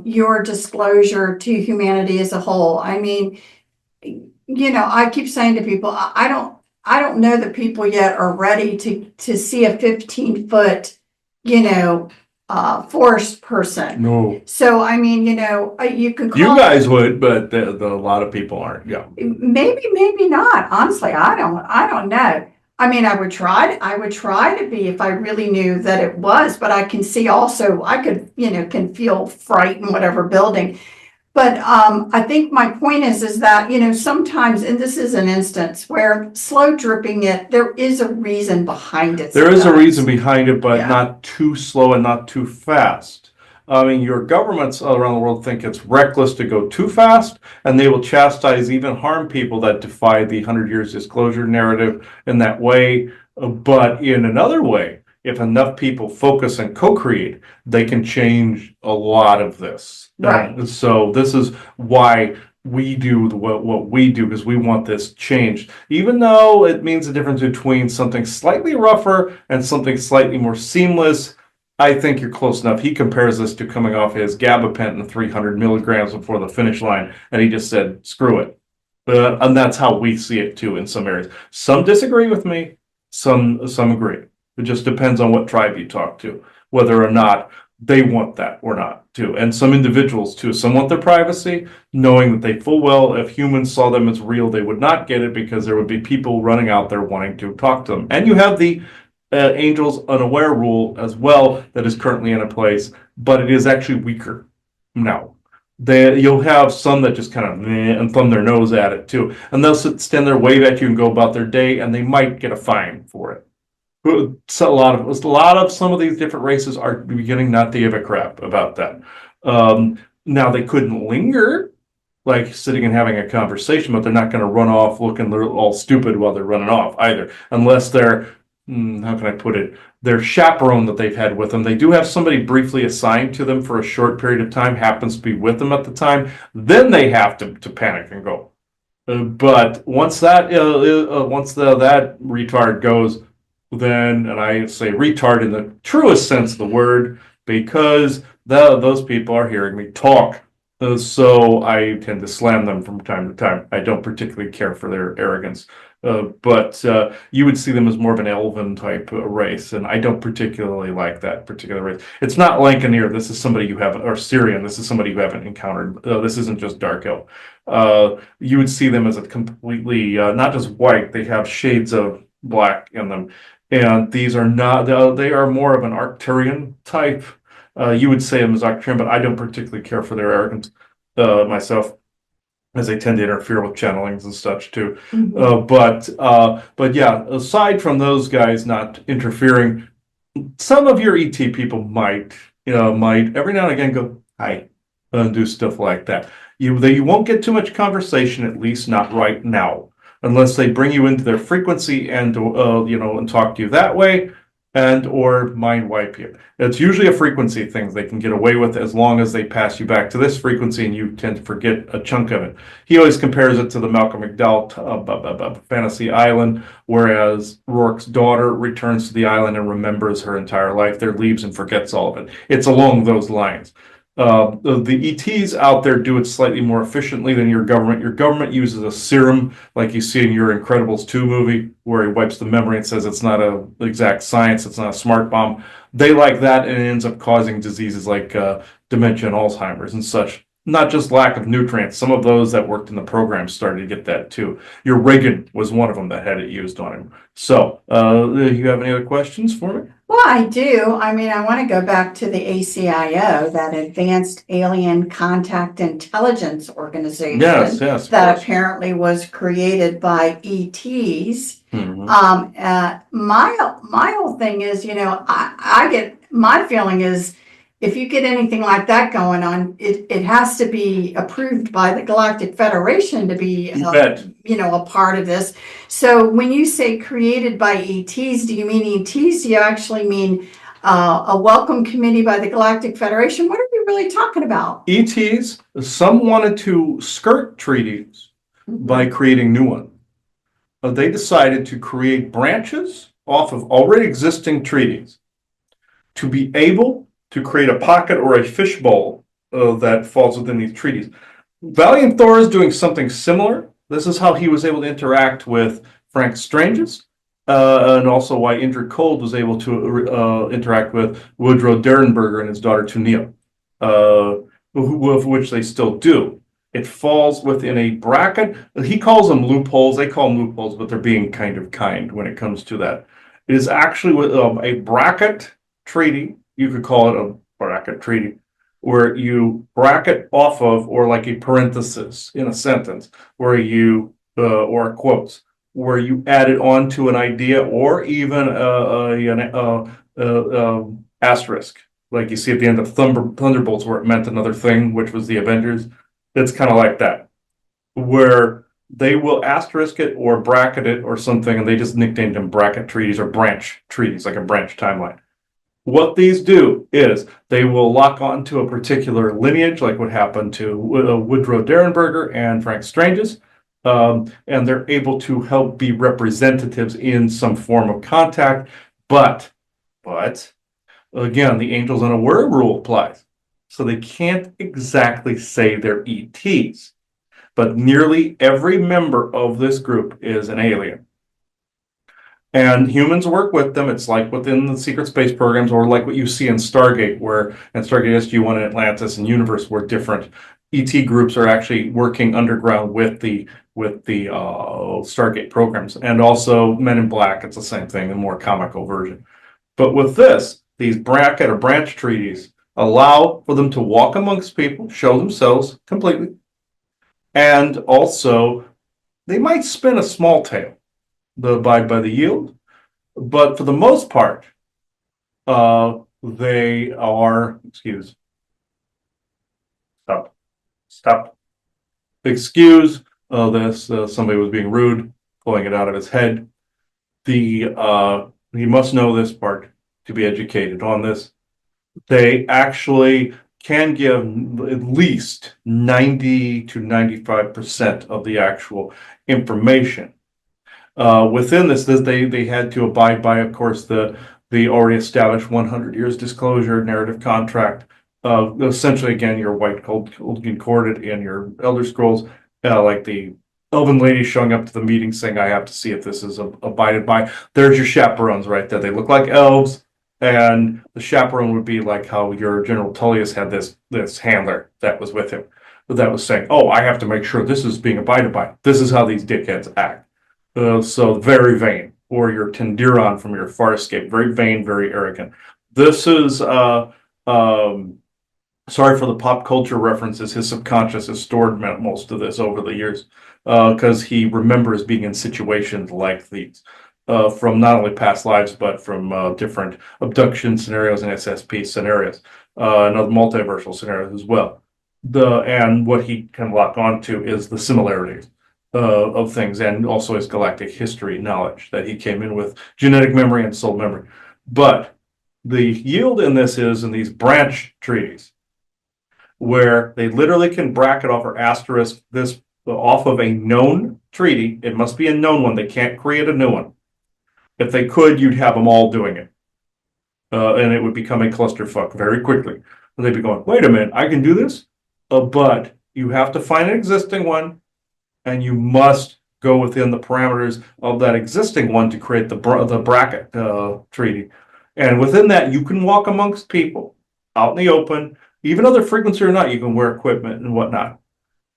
your disclosure to humanity as a whole. I mean, I keep saying to people, I don't know that people yet are ready to see a 15-foot, forest person. No. So I mean, you can call you guys would, but a lot of people aren't. Yeah. Maybe not. Honestly, I don't know. I mean, I would try to be if I really knew that it was, but I can see also I could, can feel fright in whatever building. But I think my point is that, sometimes, and this is an instance where slow dripping it, there is a reason behind it. There is a reason behind it, but Yeah. not too slow and not too fast. I mean, your governments around the world think it's reckless to go too fast, and they will chastise, even harm people that defy the 100 years disclosure narrative in that way. But in another way, if enough people focus and co-create, they can change a lot of this. Right. So this is why we do what we do, because we want this changed. Even though it means the difference between something slightly rougher and something slightly more seamless, I think you're close enough. He compares this to coming off his gabapentin 300 milligrams before the finish line, and he just said, screw it. And that's how we see it too in some areas. Some disagree with me, some agree. It just depends on what tribe you talk to, whether or not they want that or not too. And some individuals too, some want their privacy, knowing that they full well, if humans saw them as real, they would not get it because there would be people running out there wanting to talk to them. And you have the Angels Unaware rule as well that is currently in place, but it is actually weaker now. You'll have some that just kind of and thumb their nose at it too, and they'll stand there, wave at you, and go about their day, and they might get a fine for it. So a lot of some of these different races are beginning not to give a crap about that. Now they couldn't linger, like sitting and having a conversation, but they're not going to run off looking all stupid while they're running off either, unless they're how can I put it? Their chaperone that they've had with them. They do have somebody briefly assigned to them for a short period of time, happens to be with them at the time. Then they have to panic and go. But once that that retard goes, then, and I say retard in the truest sense of the word, because those people are hearing me talk. So I tend to slam them from time to time. I don't particularly care for their arrogance. But you would see them as more of an elven type race, and I don't particularly like that particular race. It's not Lancaneer. This is somebody you haven't, or Syrian. This is somebody you haven't encountered. This isn't just Dark Elf. You would see them as a completely, not just white. They have shades of black in them, and these are not. They are more of an Arcturian type. You would say them as Arcturian, but I don't particularly care for their arrogance myself. as they tend to interfere with channelings and such too. Mhm. But yeah, aside from those guys not interfering, some of your ET people might every now and again go hi and do stuff like that. You won't get too much conversation, at least not right now, unless they bring you into their frequency and and talk to you that way, and or mind wipe you. It's usually a frequency thing they can get away with as long as they pass you back to this frequency and you tend to forget a chunk of it. He always compares it to the Malcolm McDowell Fantasy Island, whereas Rourke's daughter returns to the island and remembers her entire life there, leaves and forgets all of it. It's along those lines. The ETs out there do it slightly more efficiently than your government. Your government uses a serum, like you see in your Incredibles 2 movie, where he wipes the memory and says it's not an exact science, it's not a smart bomb. They like that, and it ends up causing diseases like dementia and Alzheimer's and such. Not just lack of nutrients. Some of those that worked in the program started to get that too. Your Reagan was one of them that had it used on him. So, you have any other questions for me? Well, I do. I mean, I want to go back to the ACIO, that Advanced Alien Contact Intelligence Organization. Yes, yes. That apparently was created by ETs. Mhm. My whole thing is, I get, my feeling is, if you get anything like that going on, it has to be approved by the Galactic Federation to be, You bet. a part of this. So when you say created by ETs, do you mean ETs? Do you actually mean a welcome committee by the Galactic Federation? What are we really talking about? ETs, some wanted to skirt treaties by creating new ones. They decided to create branches off of already existing treaties to be able to create a pocket or a fishbowl that falls within these treaties. Valiant Thor is doing something similar. This is how he was able to interact with Frank Stranges, and also why Indrid Cold was able to interact with Woodrow Derenberger and his daughter Tunea, of which they still do. It falls within a bracket. He calls them loopholes. They call them loopholes, but they're being kind when it comes to that. It is actually a bracket treaty. You could call it a bracket treaty, where you bracket off of, or like a parenthesis in a sentence, where you, or quotes, where you add it onto an idea, or even an asterisk, like you see at the end of Thunderbolts, where it meant another thing, which was the Avengers. It's kind of like that, where they will asterisk it or bracket it or something, and they just nicknamed them bracket treaties or branch treaties, like a branch timeline. What these do is they will lock onto a particular lineage, like what happened to Woodrow Derenberger and Frank Stranges, and they're able to help be representatives in some form of contact. But again, the Angels Unaware rule applies, so they can't exactly say they're ETs. But nearly every member of this group is an alien. And humans work with them. It's like within the secret space programs, or like what you see in Stargate, and Stargate SG-1 and Atlantis and Universe, where different ET groups are actually working underground with the Stargate programs. And also Men in Black, it's the same thing, a more comical version. But with this, these bracket or branch treaties allow for them to walk amongst people, show themselves completely, and also they might spin a small tale, abide by the yield, but for the most part, they are, stop, excuse this, somebody was being rude, pulling it out of his head. He must know this part to be educated on this. They actually can give at least 90 to 95% of the actual information. Within this, they had to abide by, of course, the already established 100 years disclosure narrative contract. Essentially, again, your white gold concorded in your Elder Scrolls, like the Elven lady showing up to the meeting saying, "I have to see if this is abided by." There's your chaperones right there. They look like elves, and the chaperone would be like how your General Tullius had this handler that was with him, that was saying, "Oh, I have to make sure this is being abided by. This is how these dickheads act." So very vain, or your Tendiron from your Farscape, very vain, very arrogant. This is Sorry for the pop culture references. His subconscious has stored most of this over the years because he remembers being in situations like these from not only past lives but from different abduction scenarios and SSP scenarios and other multiversal scenarios as well. And what he can lock onto is the similarities of things and also his galactic history knowledge that he came in with genetic memory and soul memory. But the yield in this is in these branch treaties where they literally can bracket off or asterisk this off of a known treaty. It must be a known one. They can't create a new one. If they could, you'd have them all doing it. And it would become a clusterfuck very quickly. And they'd be going, wait a minute, I can do this? But you have to find an existing one, and you must go within the parameters of that existing one to create the bracket treaty. And within that, you can walk amongst people out in the open, even other frequency or not, you can wear equipment and whatnot.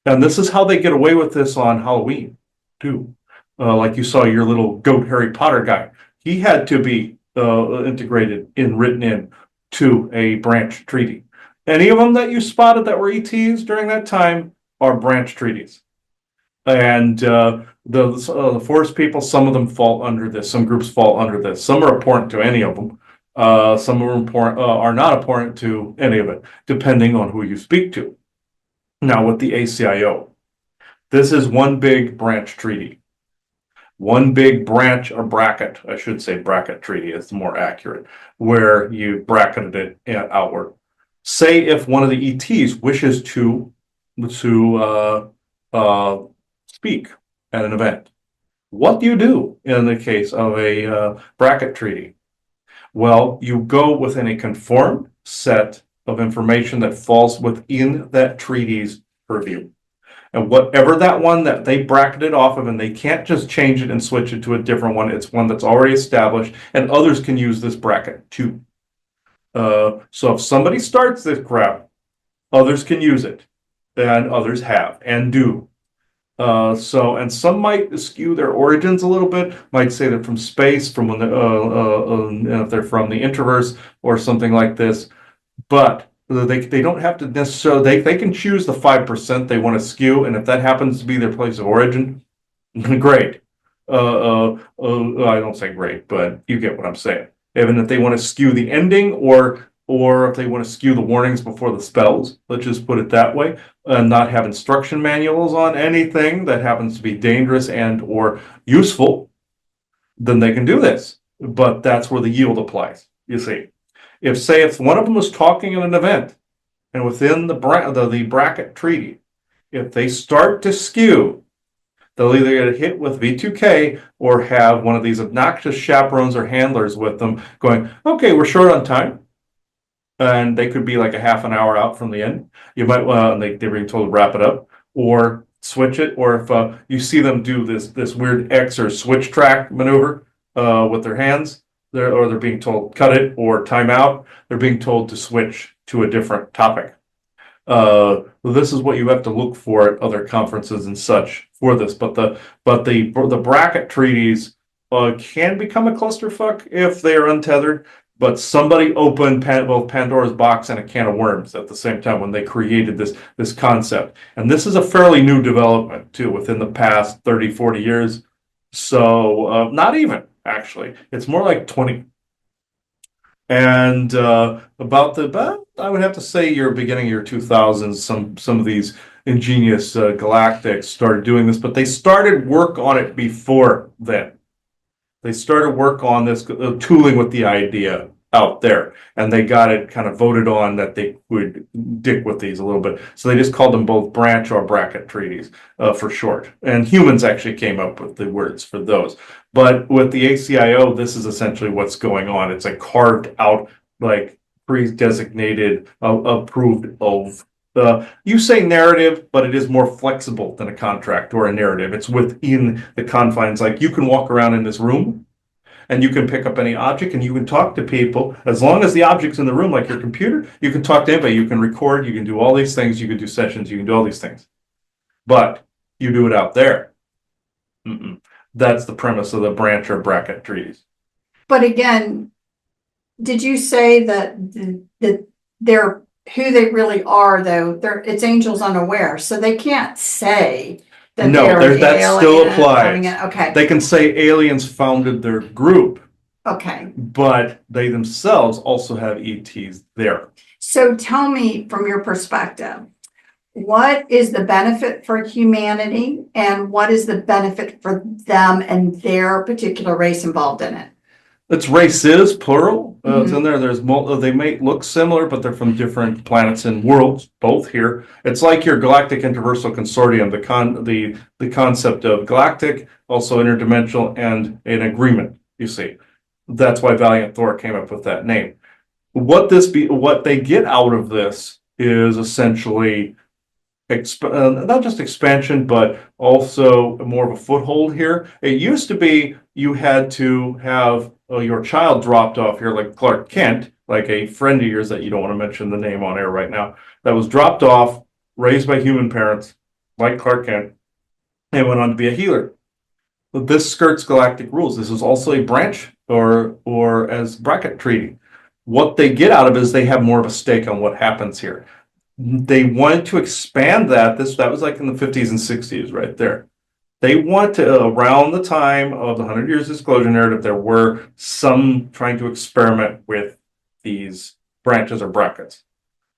And this is how they get away with this on Halloween, too. Like you saw your little goat Harry Potter guy. He had to be integrated written in to a branch treaty. Any of them that you spotted that were ETs during that time are branch treaties. And the forest people, some of them fall under this. Some groups fall under this. Some are abhorrent to any of them. Some are not abhorrent to any of it, depending on who you speak to. Now, with the ACIO, this is one big branch treaty. One big branch or bracket, I should say bracket treaty is more accurate, where you bracketed it outward. Say if one of the ETs wishes to speak at an event. What do you do in the case of a bracket treaty? Well, you go within a conformed set of information that falls within that treaty's purview. And whatever that one that they bracketed off of, and they can't just change it and switch it to a different one, it's one that's already established, and others can use this bracket too. So if somebody starts this crap, others can use it, and others have and do. And some might skew their origins a little bit, might say they're from space, from when if they're from the Interverse or something like this, but they don't have to necessarily, they can choose the 5% they want to skew, and if that happens to be their place of origin, great. I don't say great, but you get what I'm saying. Even if they want to skew the ending or if they want to skew the warnings before the spells, let's just put it that way, and not have instruction manuals on anything that happens to be dangerous and or useful, then they can do this. But that's where the yield applies, you see. If one of them was talking at an event, and within the bracket treaty, if they start to skew, they'll either get hit with V2K or have one of these obnoxious chaperones or handlers with them going, okay, we're short on time. And they could be like a half an hour out from the end. You might they're being told to wrap it up or switch it, or if you see them do this weird X or switch track maneuver with their hands, they're being told cut it or time out. They're being told to switch to a different topic. This is what you have to look for at other conferences and such for this. But the bracket treaties can become a clusterfuck if they are untethered. But somebody opened both Pandora's box and a can of worms at the same time when they created this concept. And this is a fairly new development too, within the past 30, 40 years. So not even, actually. It's more like 20. And I would have to say your beginning year 2000s, some of these ingenious galactics started doing this, but they started work on it before then. They started work on this tooling with the idea out there, and they got it kind of voted on that they would dick with these a little bit. So they just called them both branch or bracket treaties for short. And humans actually came up with the words for those. But with the ACIO, this is essentially what's going on. It's a carved out, like pre-designated, approved of. You say narrative, but it is more flexible than a contract or a narrative. It's within the confines. Like you can walk around in this room and you can pick up any object and you can talk to people. As long as the object's in the room, like your computer, you can talk to anybody. You can record, you can do all these things, you can do sessions, you can do all these things. But you do it out there. That's the premise of the branch or bracket treaties. But again, did you say that they're who they really are, though, it's angels unaware, so they can't say that No, they're an that still alien coming applies. in. Okay, They can say aliens founded their group, okay. but they themselves also have ETs there. So tell me from your perspective, what is the benefit for humanity and what is the benefit for them and their particular race involved in it? It's races, plural. It's Mhm. in there. They may look similar, but they're from different planets and worlds, both here. It's like your Galactic Interversal Consortium, the concept of galactic, also interdimensional, and an agreement, you see. That's why Valiant Thor came up with that name. What they get out of this is essentially not just expansion, but also more of a foothold here. It used to be you had to have your child dropped off here, like Clark Kent, like a friend of yours that you don't want to mention the name on air right now, that was dropped off, raised by human parents, like Clark Kent, and went on to be a healer. But this skirts galactic rules. This is also a branch or as bracket treaty. What they get out of it is they have more of a stake on what happens here. They wanted to expand that. That was like in the 50s and 60s, right there. They want to, around the time of the 100 Years Disclosure narrative, there were some trying to experiment with these branches or brackets.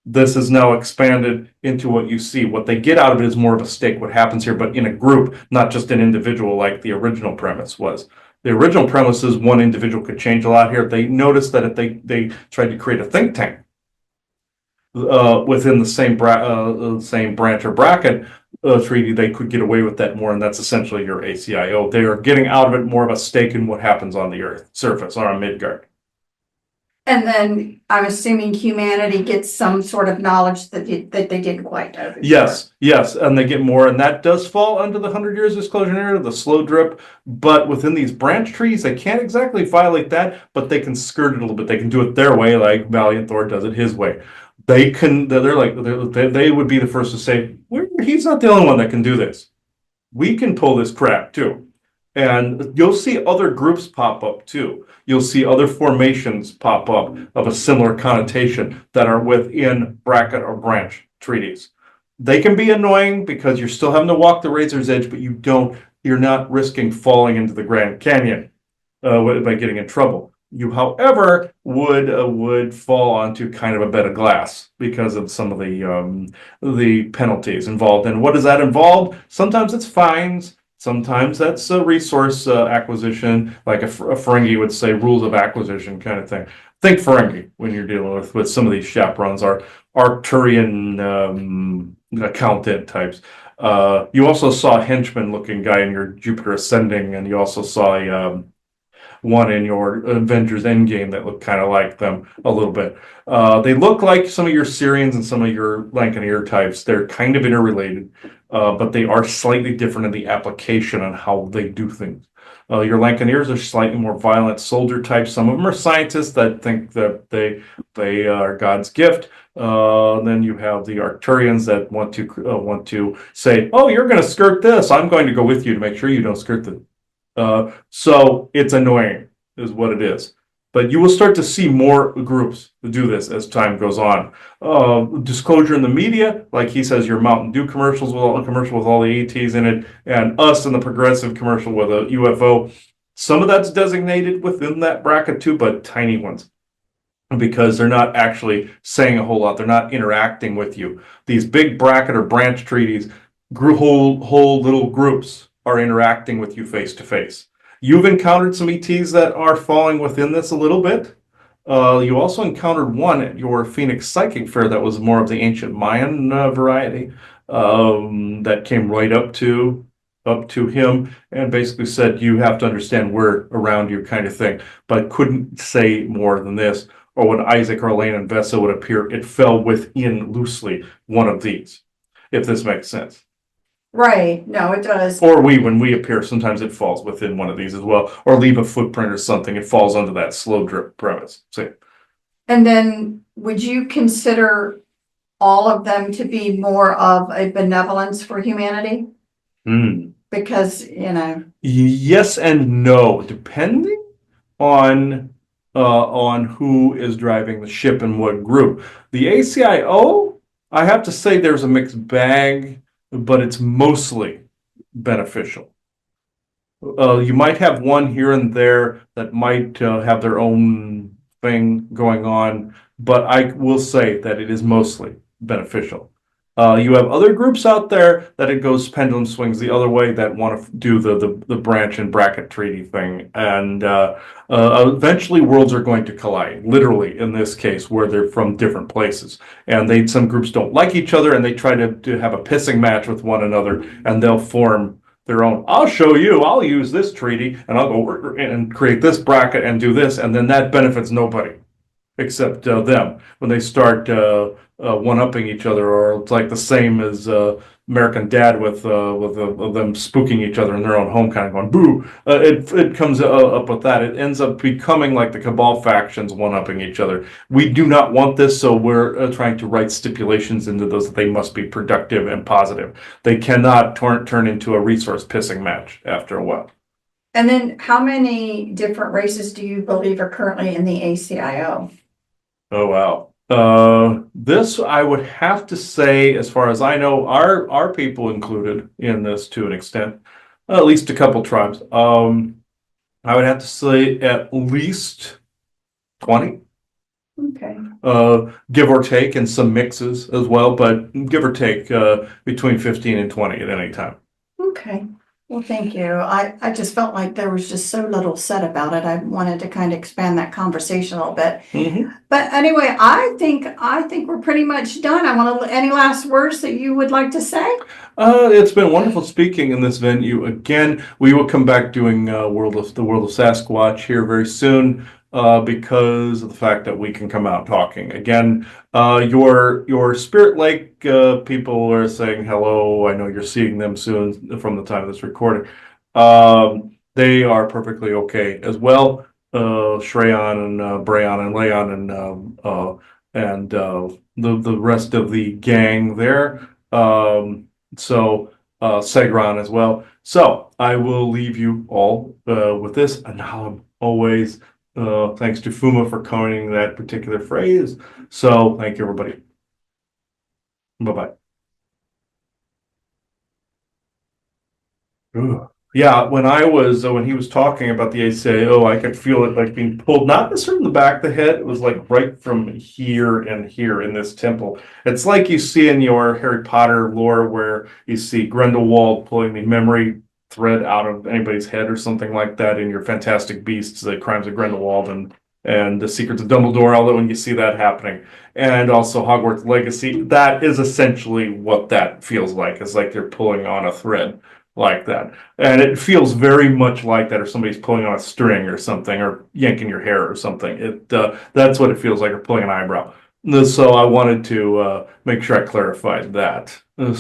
This is now expanded into what you see. What they get out of it is more of a stake, what happens here, but in a group, not just an individual like the original premise was. The original premise is one individual could change a lot here. They noticed that if they tried to create a think tank, within the same branch or bracket treaty, they could get away with that more, and that's essentially your ACIO. They are getting out of it more of a stake in what happens on the Earth surface or on Midgard. And then I'm assuming humanity gets some sort of knowledge that they didn't quite know before. Yes, and they get more, and that does fall under the 100 Years Disclosure narrative, the slow drip. But within these branch trees, they can't exactly violate that, but they can skirt it a little bit. They can do it their way, like Valiant Thor does it his way. They would be the first to say, he's not the only one that can do this. We can pull this crap too. And you'll see other groups pop up too. You'll see other formations pop up of a similar connotation that are within bracket or branch treaties. They can be annoying because you're still having to walk the razor's edge, but you're not risking falling into the Grand Canyon by getting in trouble. You, however, would fall onto kind of a bed of glass because of some of the penalties involved. And what does that involve? Sometimes it's fines. Sometimes that's a resource acquisition, like a Ferengi would say, rules of acquisition kind of thing. Think Ferengi when you're dealing with some of these chaperones, are Arcturian accountant types. You also saw a henchman-looking guy in your Jupiter Ascending, and you also saw one in your Avengers Endgame that looked kind of like them a little bit. They look like some of your Syrians and some of your Lancaneer types. They're kind of interrelated, but they are slightly different in the application on how they do things. Your Lancaneers are slightly more violent soldier types. Some of them are scientists that think that they are God's gift. Then you have the Arcturians that want to say, "Oh, you're going to skirt this. I'm going to go with you to make sure you don't skirt the." So it's annoying, is what it is. But you will start to see more groups do this as time goes on. Disclosure in the media, like he says, your Mountain Dew commercials with all the ATs in it, and us in the progressive commercial with a UFO. Some of that's designated within that bracket too, but tiny ones, because they're not actually saying a whole lot. They're not interacting with you. These big bracket or branch treaties, whole little groups are interacting with you face to face. You've encountered some ETs that are falling within this a little bit. You also encountered one at your Phoenix Psychic Fair that was more of the ancient Mayan variety, that came right up to him and basically said, you have to understand we're around you kind of thing, but couldn't say more than this. Or when Isaac or Elena and Vesa would appear, it fell within loosely one of these, if this makes sense. Right, no, it does. Or when we appear, sometimes it falls within one of these as well, or leave a footprint or something, it falls under that slow drip premise. See? And then would you consider all of them to be more of a benevolence for humanity? Because, Yes and no, depending on on who is driving the ship and what group. The ACIO, I have to say there's a mixed bag, but it's mostly beneficial. You might have one here and there that might have their own thing going on, but I will say that it is mostly beneficial. You have other groups out there that it goes pendulum swings the other way that want to do the branch and bracket treaty thing, and eventually worlds are going to collide. Literally, in this case, where they're from different places, and some groups don't like each other, and they try to have a pissing match with one another, and they'll form their own. I'll show you. I'll use this treaty, and I'll go and create this bracket and do this, and then that benefits nobody except them when they start one-upping each other, or it's like the same as American Dad with them spooking each other in their own home, kind of going boo. It comes up with that. It ends up becoming like the Cabal factions one-upping each other. We do not want this, so we're trying to write stipulations into those that they must be productive and positive. They cannot turn into a resource pissing match after a while. And then how many different races do you believe are currently in the ACIO? Oh, wow. This I would have to say, as far as I know, our people included in this to an extent, at least a couple tribes. I would have to say at least 20, Okay. give or take, and some mixes as well, but give or take between 15 and 20 at any time. Okay. Well, thank you. I just felt like there was just so little said about it. I wanted to kind of expand that conversation a little bit. Mm-hmm. But anyway, I think we're pretty much done. Any last words that you would like to say? It's been wonderful speaking in this venue again. We will come back doing the World of Sasquatch here very soon. Because of the fact that we can come out talking again. Your Spirit Lake people are saying hello. I know you're seeing them soon from the time of this recording. They are perfectly okay as well. Shreyan and Brayon and Leon and the rest of the gang there. Segron as well. So I will leave you all with this. Analam always. Thanks to Fuma for coining that particular phrase. So thank you, everybody. Bye-bye. Yeah, when he was talking about the ACIO, I could feel it like being pulled, not necessarily in the back of the head. It was like right from here and here in this temple. It's like you see in your Harry Potter lore where you see Grindelwald pulling the memory thread out of anybody's head or something like that in your Fantastic Beasts, the Crimes of Grindelwald and the Secrets of Dumbledore, although when you see that happening, and also Hogwarts Legacy, that is essentially what that feels like. It's like they're pulling on a thread like that, and it feels very much like that, or somebody's pulling on a string or something, or yanking your hair or something. That's what it feels like, or pulling an eyebrow. So I wanted to make sure I clarified that. I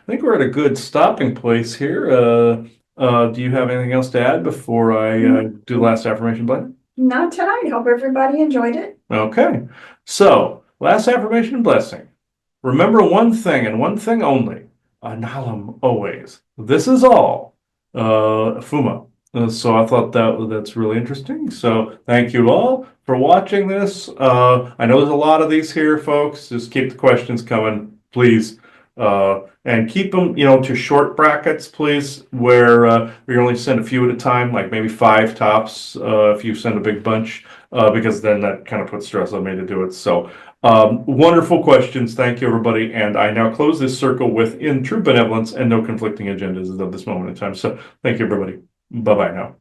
think we're at a good stopping place here. Do you have anything else to add before I do the last affirmation, Blaine? Not tonight. Hope everybody enjoyed it. Okay. So, last affirmation and blessing. Remember one thing and one thing only. Analam always. This is all. Fuma. So I thought that's really interesting. So thank you all for watching this. I know there's a lot of these here, folks. Just keep the questions coming, please. And keep them, to short brackets, please, where we only send a few at a time, like maybe 5 tops, if you send a big bunch, because then that kind of puts stress on me to do it. So wonderful questions. Thank you, everybody. And I now close this circle with in true benevolence and no conflicting agendas as of this moment in time. So thank you, everybody. Bye-bye now.